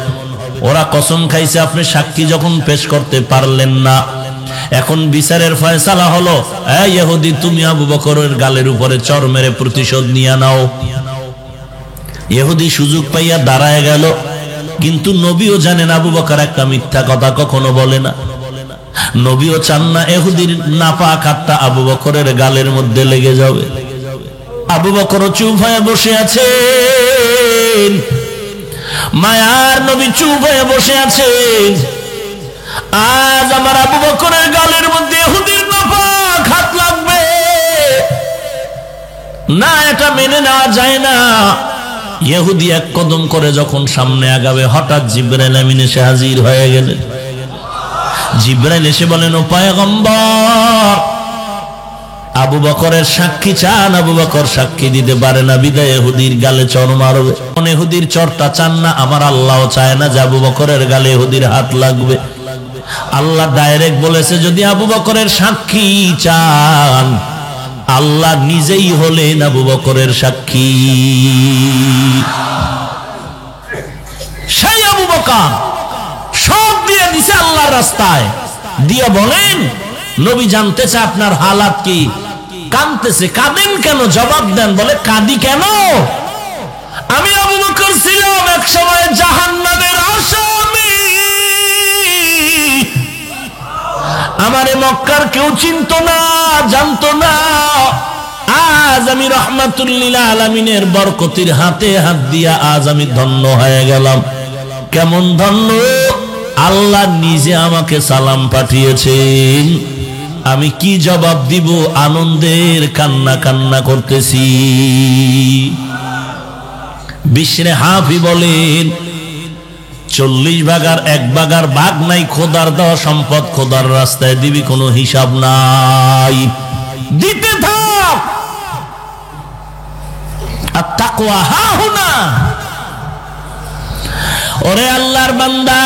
ওরা কসম খাইছে, আপনি সাক্ষী যখন পেশ করতে পারলেন না, এখন বিচারের ফয়সালা হলো, এই ইহুদি, তুমি আবু বকরের গালের উপরে চর মেরে প্রতিশোধ নিয়ে নাও। ইহুদি সুযোগ পাইয়া দাঁড়ায় গেল, কিন্তু নবীও জানেন আবু বকর একটা মিথ্যা কথা কখনো বলে না। নবীও চান না ইহুদির নাপাক হাতটা আবু বকরের গালের মধ্যে লেগে যাবে। আবু বকর চুপ হয়ে বসে আছেন, মায়ার নবী চুপ হয়ে বসে আছেন। আজ আমার আবু বকরের গালের মধ্যে ইহুদির নাপাক হাত লাগবে না, এটা মেনে নেওয়া যায় না। ইহুদি এক কদম করে যখন সামনে আগাবে, হঠাৎ জিবরাইল আমিন এসে হাজির হয়ে গেলেন। জিবরাইল এসে বলেন, ও পয়গম্বর, আবু বকরের সাক্ষী চান। আবু বকর সাক্ষী দিতে পারে না, বিদায় ইহুদির গালে চর মারবে। ইহুদির চরটা চান না, আমার আল্লাহও চায় না যে আবু বকরের গালে ইহুদির হাত লাগবে। আল্লাহ ডাইরেক্ট বলেছে, যদি আবু বকরের সাক্ষী চান, আল্লাহ নিজেই হলেন আবু বকরের সাক্ষী। সেই আবু বকর সব দিয়ে দিছে আল্লাহর রাস্তায়, দিয়ে বলেন, নবী জানতে চায় আপনার হালাত কি? কাঁদতেছে, কাঁদেন কেন? জবাব দেন। বলে, কাঁদি কেন? আমি আবু বকর ছিলাম এক সময় জাহান্নামের আসামি, আমারে মক্কার কেউ চিনতো না, জানতো না। আজ আমি রাহমাতুল লিল আলামিনের বরকতির হাতে হাত দিয়া আজ আমি ধন্য হয়ে গেলাম। কেমন ধন্য? আল্লাহ নিজে আমাকে সালাম পাঠিয়েছেন। আমি কি জবাব দিব? আনন্দের কান্না কান্না করতেছি। বিশরে হাফি বলেন, 40 ভাগার 1 ভাগার ভাগ নাই, খোদার দেওয়া সম্পদ খোদার রাস্তায় দিবি, কোনো হিসাব নাই, দিতে থাক। আর তাকওয়া হাহুনা। ওরে আল্লাহর বান্দা,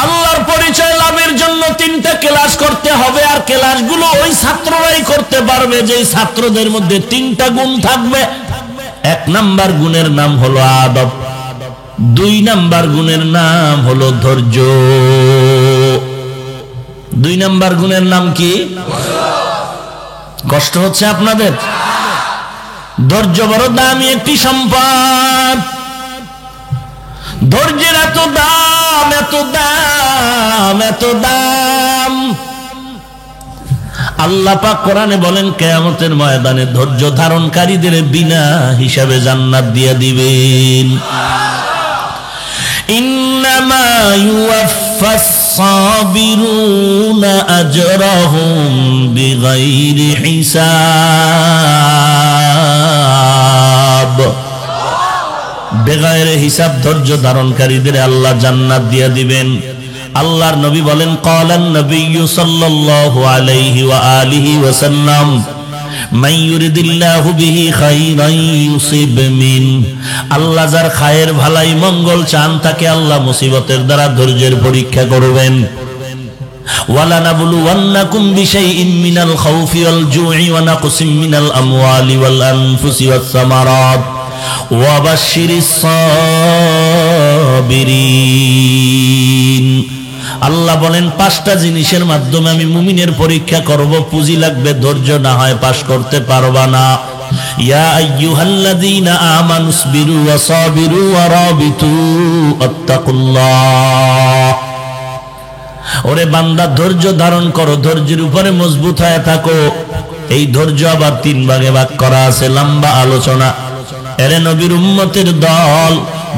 আল্লাহর পরিচয় লাভের জন্য 3টা ক্লাস করতে হবে, আর ক্লাসগুলো ওই ছাত্ররাই করতে পারবে যে ছাত্রদের মধ্যে 3টা গুণ থাকবে। 1 নাম্বার গুণের নাম হলো আদব, 2 নাম্বার গুণের নাম হলো ধৈর্য। 2 নাম্বার গুণের নাম কি? কষ্ট হচ্ছে আপনাদের? ধৈর্য বড় দামি একটি সম্পদ। ধৈর্যের এত দাম, এত দাম, এত দাম। আল্লাহ পাক কোরআনে বলেন, কিয়ামতের ময়দানে ধৈর্য ধারণকারীদের বিনা হিসাবে জান্নাত দিয়ে দিবেন। ইন্নামা ইউওয়াফাস সাবিরুনা আজরাহুম বিগাইরি হিসাব। বেগায়ের হিসাব ধৈর্য ধারণকারীদের আল্লাহ জান্নাত দিয়ে দিবেন। আল্লাহর নবী বলেন, ক্বালান নবিয়্যু সাল্লাল্লাহু আলাইহি ওয়া আলিহি ওয়াসাল্লাম, মান ইউরিদিল্লাহু বিহি খাইরান ইউসিব মিন। আল্লাহ যার খায়ের ভালাই মঙ্গল চান, তাকে আল্লাহ মুসিবতের দ্বারা ধৈর্যের পরীক্ষা করবেন। ওয়ালা নাবলুওয়ান্নাকুম বিশাইইন মিনাল খাউফি ওয়াল জুই ওয়া নাকসিম মিনাল আমওয়ালি ওয়াল আনফুসি ওয়াস সামারাত ওয়া বাশশিরিস সাবিরিন। আল্লাহ বলেন, 5টা জিনিসের মাধ্যমে আমি মুমিনের পরীক্ষা করব। পুঁজি লাগবে, ধৈর্য না হয় পাশ করতে পারবা না। ইয়া আইয়ুহাল্লাযীনা আমানুসবিরু ওয়া সাবিরু ওয়া রাবিতু আত্তাকুল্লাহ। ওরে বান্দা, ধৈর্য ধারণ করো, ধৈর্যের উপরে মজবুত হয়ে থাকো। এই ধৈর্য আবার 3 ভাগে ভাগ করা আছে, লম্বা আলোচনা। এরে নবীর উম্মতের দল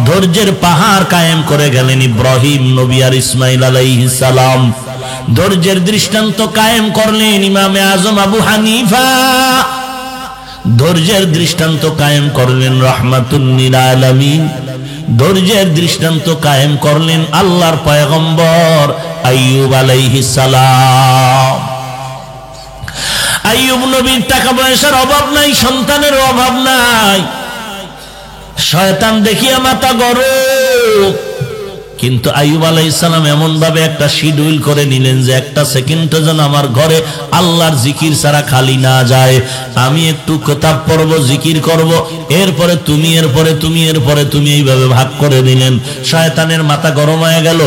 ধৈর্যের পাহাড় কায়েম করে গেলেন ইব্রাহিম নবী আর ইসমাইল আলাইহিস সালাম। ধৈর্যের দৃষ্টান্ত কায়েম করলেন ইমামে আজম আবু হানিফা। ধৈর্যের দৃষ্টান্ত কায়েম করলেন রাহমাতুল লিল আলামিন। ধৈর্যের দৃষ্টান্ত কায়েম করলেন আল্লাহর পয়গম্বর আইয়ুব আলাইহিস সালাম। আইয়ুব নবীর টাকা পয়সার অভাব নাই, সন্তানের অভাব নাই। শয়তান দেখিয়া মাথা গরম। কিন্তু আইয়ুব আলাইহিস সালাম এমন ভাবে একটা শিডিউল করে নিলেন যে একটা সেকেন্ডও যেন আমার ঘরে আল্লাহর জিকির ছাড়া খালি না যায়। আমি একটু কিতাব পড়ব, জিকির করব, এরপরে তুমি, এরপরে তুমি, এরপরে তুমি, এইভাবে ভাগ করে দিলেন। শয়তানের মাথা গরম হয়ে গেল,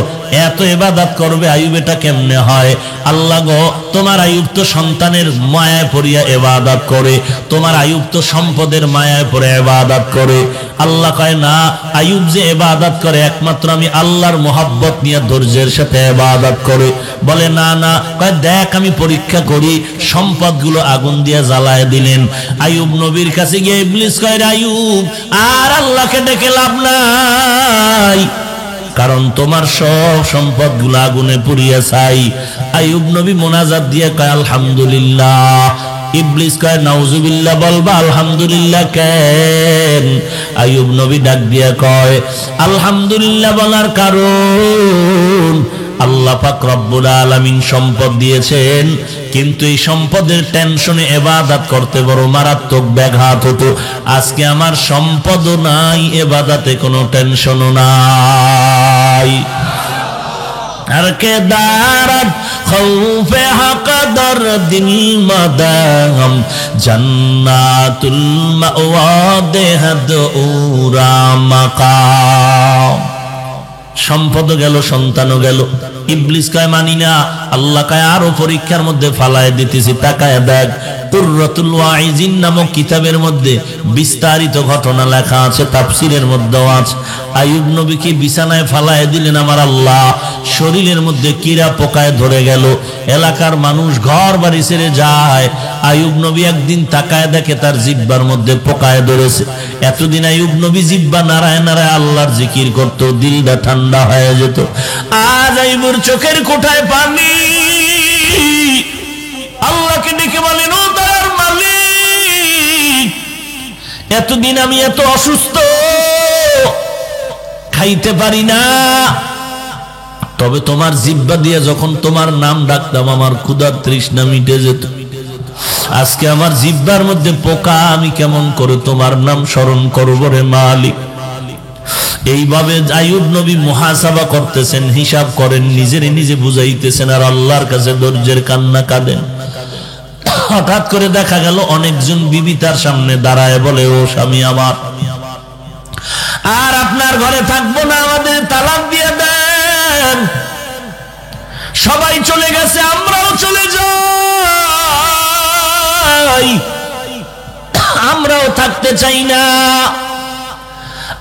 এত ইবাদত করবে আইয়ুব, এটা কেমনে হয়? আল্লাহ গো, তোমার আইয়ুব তো সন্তানের মায়ায় পড়িয়া ইবাদত করে, তোমার আইয়ুব তো সম্পদের মায়ায় পড়ে ইবাদত করে। আল্লাহ কয় না, আইয়ুব যে ইবাদত করে একমাত্র আমি আল্লাহর মোহাব্বত নিয়ে ধৈর্যের সাথে ইবাদত করে। বলে না না, কয় দেখ আমি পরীক্ষা করি। সম্পদগুলো আগুন দিয়ে জ্বালায় দিলেন। আইয়ুব নবীর কাছে গিয়ে ইবলিস কয়, আইয়ুব আর আল্লাহকে ডেকে লাভ নাই, কারণ তোমার সব সম্পদগুলো আগুনে পুড়িয়ে ছাই। আইয়ুব নবী মোনাজাত দিয়ে কয় আলহামদুলিল্লাহ। ইবলিস কয় নাউজুবিল্লাহ, বলবা আলহামদুলিল্লাহ কেন? আইয়ুব নবী ডাক দিয়া কয় আলহামদুলিল্লাহ বলার কারণ আল্লাহ পাক রব্বুল আলামিন সম্পদ দিয়েছেন, কিন্তু এই সম্পদের টেনশনে ইবাদত করতে বড় মারাত্মক ব্যাঘাত হতো। আজকে আমার সম্পদও নাই, ইবাদতে কোনো টেনশনও নাই। আর কে দারাত খৌফে হাকদার দিন মাদাম জান্নাতুল মাওয়া দেহাদ উরা মাকাম। সম্পদও গেল, সন্তানও গেল। ইবলিস কয় মানি না। আল্লাহ কয় আরো পরীক্ষার মধ্যে ফালায় দিতেছি, তাকায় দেখ। কুররাতুল ওয়াইজিন নামক কিতাবের মধ্যে বিস্তারিত ঘটনা লেখা আছে, তাফসীরের মধ্যেও আছে। আইয়ুব নবীকে বিছানায় ফালায় দিলেন আমার আল্লাহ, শরীরের মধ্যে কীড়া পোকায় ধরে গেল। এলাকার মানুষ ঘর বাড়ি ছেড়ে যায়। আইয়ুব নবী একদিন তাকায় দেখে তার জিহ্বার মধ্যে পোকায় ধরেছে। এতদিন আইয়ুব নবী জিহ্বা নাড়ায় নাড়ায় আল্লাহর জিকির করত, দিলটা ঠান্ডা হয়ে যেত। আজ আইয়ুবের চোখের কোঠায় পানি। আল্লাহকে ডেকে বলেন, ও দয়ার মালিক, এতদিন আমি এত অসুস্থ, খাইতে পারি না, তবে তোমার জিহ্বা দিয়ে যখন তোমার নাম ডাকতাম আমার ক্ষুধার তৃষ্ণা মিটে যেত। আজকে আমার জিহ্বার মধ্যে পোকা, আমি কেমন করে তোমার নাম স্মরণ করব রে মালিক? এইভাবে আইয়ুব নবী মুহাসাবা করতেছেন, হিসাব করেন, নিজের নিজে বুঝাইতেছেন, আর আল্লাহর কাছে ধৈর্যের কান্না কাঁদেন। হঠাৎ করে দেখা গেল অনেকজন বিবি তার সামনে দাঁড়ায় বলে, ও স্বামী আমার, আর আপনার ঘরে থাকবো না, আমাদের তালাক দিয়ে দেন। সবাই চলে গেছে, আমরাও চলে যাই, আমরাও থাকতে চাই না।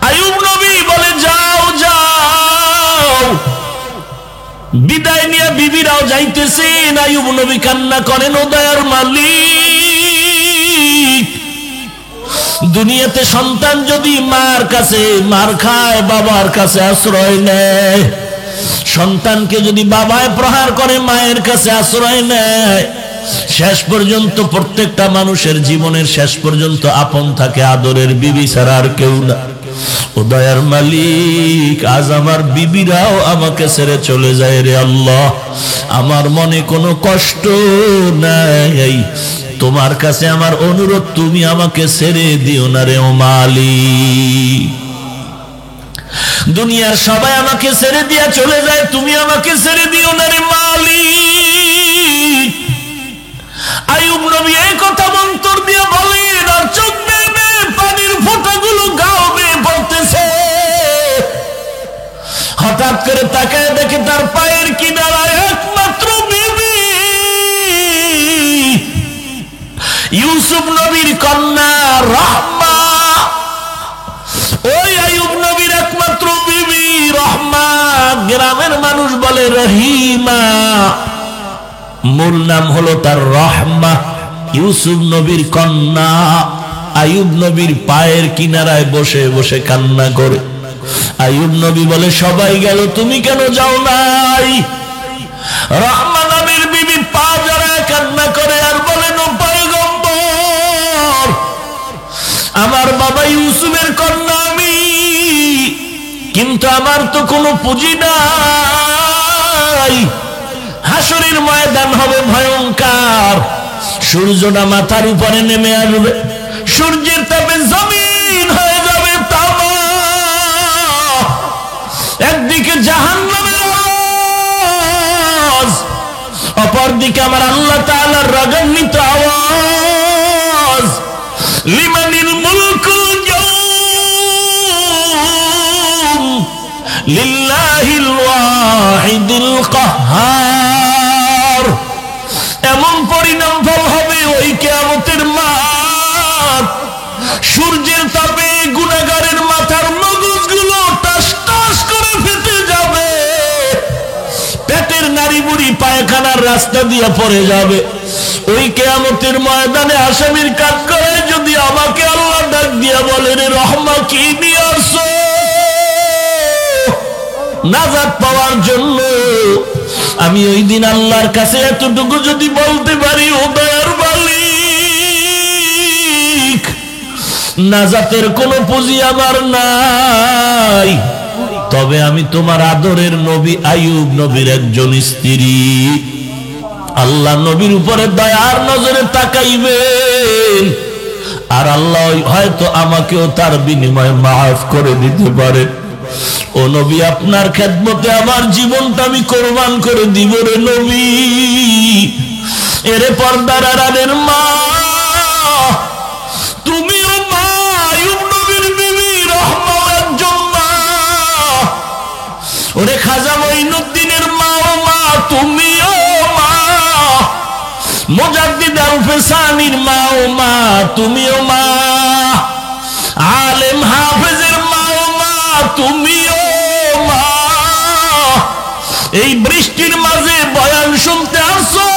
আইয়ুব নবী বলে, যাও যাও। বিদায় নিয়ে বিবিরাও যাইতেছেন। আইয়ুব নবী কান্না করেন, ও দয়ার মালিক, দুনিয়াতে সন্তান যদি মার কাছে মার খায়, বাবার কাছে আশ্রয় নেয়, সন্তানকে যদি বাবায় প্রহার করে, মায়ের কাছে আশ্রয় নেয়, শেষ পর্যন্ত প্রত্যেকটা মানুষের জীবনের শেষ পর্যন্ত আপন থাকে আদরের বিবি ছাড়া আর কেউ না। ও দয়ার মালিক, আজ আমার বিবিরাও আমাকে ছেড়ে চলে যায় রে আল্লাহ, আমার মনে কোনো কষ্ট নাই। তোমার কাছে আমার অনুরোধ, তুমি আমাকে ছেড়ে দিও না রে ও মালিক। দুনিয়ার সবাই আমাকে ছেড়ে দিয়া চলে যায়, তুমি আমাকে ছেড়ে দিও না রে মালিক। আইয়ুব নবী এই কথা মন্তর দিয়ে বলেন, আর চোখ বেয়ে পানির ফোঁটাগুলো গাও বেয়ে পড়তেছে। হঠাৎ করে তাকায় দেখে তার পায়ের কিনারায় একমাত্র বিবি ইউসুফ নবীর কন্যা রহমা। ওই আইয়ুব নবীর একমাত্র বিবি রহমা, গ্রামের মানুষ বলে রহিমা, মূল নাম হলো তার রহমা। ইউসুফ নবীর কন্যা আইয়ুব নবীর পায়ের কিনারায় বসে বসে কান্না করে। আইয়ুব নবী বলে, সবাই গেল, তুমি কেন যাও নাই? রহমা নামের বিবি পা জড়ায় কান্না করে আর বলেন, ও পয়গম্বর, আমার বাবা ইউসুফের কন্যা আমি, কিন্তু আমার তো কোনো পুঁজি নাই। হাসরের ময়দান হবে ভয়ঙ্কর, সূর্যটা মাথার উপরে নেমে আসবে, সূর্যের তাপে জমিন হয়ে যাবে তামা। অপরদিকে আমার আল্লাহ তাআলার রাগান্বিত আওয়াজ, লিমানিল মুলকুল ইয়াউম লিল্লাহিল ওয়াহিদিল কাহ্হার। এমন পরিণাম ফল হবে ওই কিয়ামতের মাঠ, সূর্যের তাপে গুনাহগারের মাথার মগজগুলো টাস টাস করে ফেটে যাবে, পেটের নাড়ি বুড়ি পায়খানার রাস্তা দিয়ে পড়ে যাবে। ওই কিয়ামতের ময়দানে আসামির কাজ করে যদি আমাকে আল্লাহ ডাক দিয়া বলে, রে রহমা কি নিয়ে আসছো? নাজাত পাওয়ার জন্য আমি ওই দিন আল্লাহর কাছে এতটুকু যদি বলতে পারি, ও দয়ার মালিক, নাজাতের কোনো পুঁজি আমার নাই, তবে আমি তোমার আদরের নবী আইয়ুব নবীর একজন স্ত্রী, আল্লাহ নবীর উপরে দয়ার নজরে তাকাইবেন, আর আল্লাহ হয়তো আমাকেও তার বিনিময়ে মাফ করে দিতে পারে। ও নবী, আপনার খেদমতে আমার জীবনটা আমি কোরবান করে দিব রে নবী। এরে পর্দার আড়ালের মা, তুমিও মা, আইয়ুব নবীর বিবি রহমা একজন মা। ওরে খাজা মঈনুদ্দিনের মা, ও মা তুমিও মা। মুজাদ্দিদ আল ফিসানির মা, ও মা তুমিও মা। আলেম হাফেজের মা, ও মা তুমিও মা। এই বৃষ্টির মাঝে বয়ান শুনতে আসো,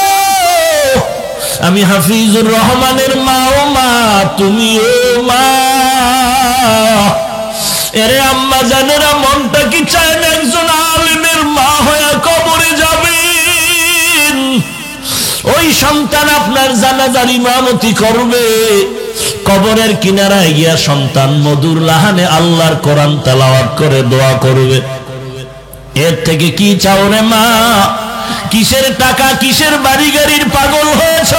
আমি হাফিজুর রহমানের মা, ও মা তুমিও মা। এরে আম্মা জানেরা, মনটা কি চায় না একজন আলেমের মা হয়ে কবরে যাবেন? ওই সন্তান আপনার জানাজার ইমামতি করবে, কবরের কিনারায় গিয়া সন্তান মধুর লাহানে আল্লাহর কোরআন তেলাওয়াত করে দোয়া করবে। এর থেকে কি চাও রে মা? কিসের টাকা, কিসের বাড়ি গাড়ির পাগল হয়েছ?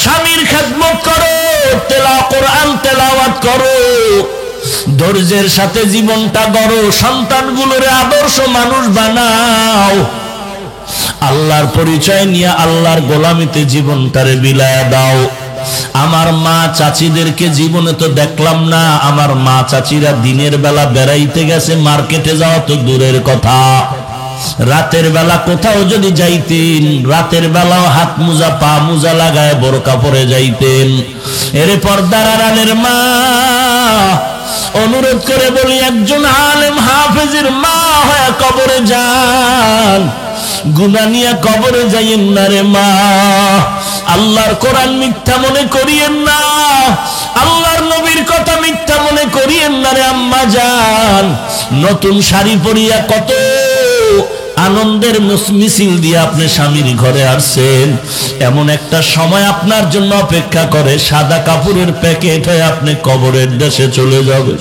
স্বামীর খেদমত করো, কোরআন তেলাওয়াত করো, ধৈর্যের সাথে জীবনটা গড়ো, সন্তানগুলোরে আদর্শ মানুষ বানাও, আল্লাহর পরিচয় নিয়ে আল্লাহর গোলামিতে জীবনটারে বিলায়া দাও। আমার মা চাচিদেরকে জীবনে তো দেখলাম না, আমার মা চাচিরা দিনের বেলা বেড়াইতে গেছে, মার্কেটে যাওয়া তো দূরের কথা, রাতের বেলা কোথাও যদি যাইতেন, রাতের বেলাও হাত মোজা পা মোজা লাগায় বোরকা পরে যাইতেন। এরে পর্দার আড়ালের মা, অনুরোধ করে বলি, একজন আলেম হাফেজের মা হয়ে কবরে যান, গুনাহ নিয়ে কবরে যাইয়েন না রে মা। আল্লাহর কোরআন মিথ্যা মনে করিয়েন না, আল্লাহর নবীর কথা মিথ্যা মনে করিয়েন না রে আম্মা জান। নতুন শাড়ি পরিয়া কত আনন্দের মিছিল দিয়ে আপনি স্বামীর ঘরে আসছেন, এমন একটা সময় আপনার জন্য অপেক্ষা করে, সাদা কাপড়ের প্যাকেট হয়ে আপনি কবরের দেশে চলে যাবে।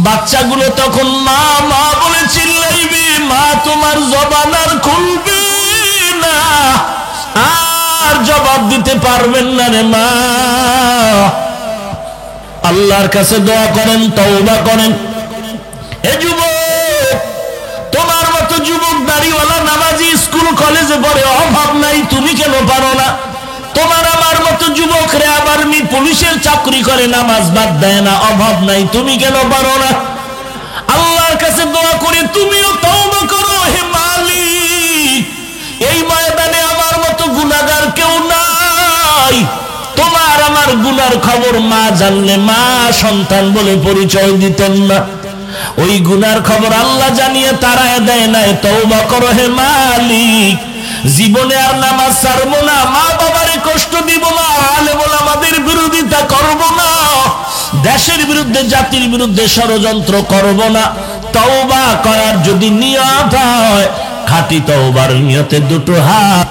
বাচ্চাগুলো তখন মা মা বলে চিল্লাইবে, মা তোমার জবান আর খুলবে না, আর জবাব দিতে পারবেন না রে মা। আল্লাহর কাছে দোয়া করেন, তওবা করেন। এ যুবক, তোমার মতো যুবক দাড়িওয়ালা নামাজি স্কুল কলেজে পড়ে, অভাব নাই, তুমি কেন পারো না? তোমার আমার মতো যুবক রে আবার পুলিশের চাকরি করে, নামাজ বাদ দেয় না, অভাব নাই, তুমি কেন পারো না? আল্লাহর কাছে দোয়া করে তুমিও তওবা করো, হে মালিক, এই ময়দানে আমার মতো গুনাহগার কেউ নাই, তোমার আমার গুনার খবর মা জানলে মা সন্তান বলে পরিচয় দিতেন না, ওই গুনার খবর আল্লাহ জানিয়ে তারায় দেয় নাই। তওবা করো হে মালিক, জীবনে আর নামাজ ছাড়বো না, মা বাবারে কষ্ট দিব না, আলেম ওলামাদের বিরোধিতা করব না, দেশের বিরুদ্ধে জাতির বিরুদ্ধে ষড়যন্ত্র করব না। তওবা করার যদি নিয়ত হয়, খাঁটি তওবার নিয়তে দুটো হাত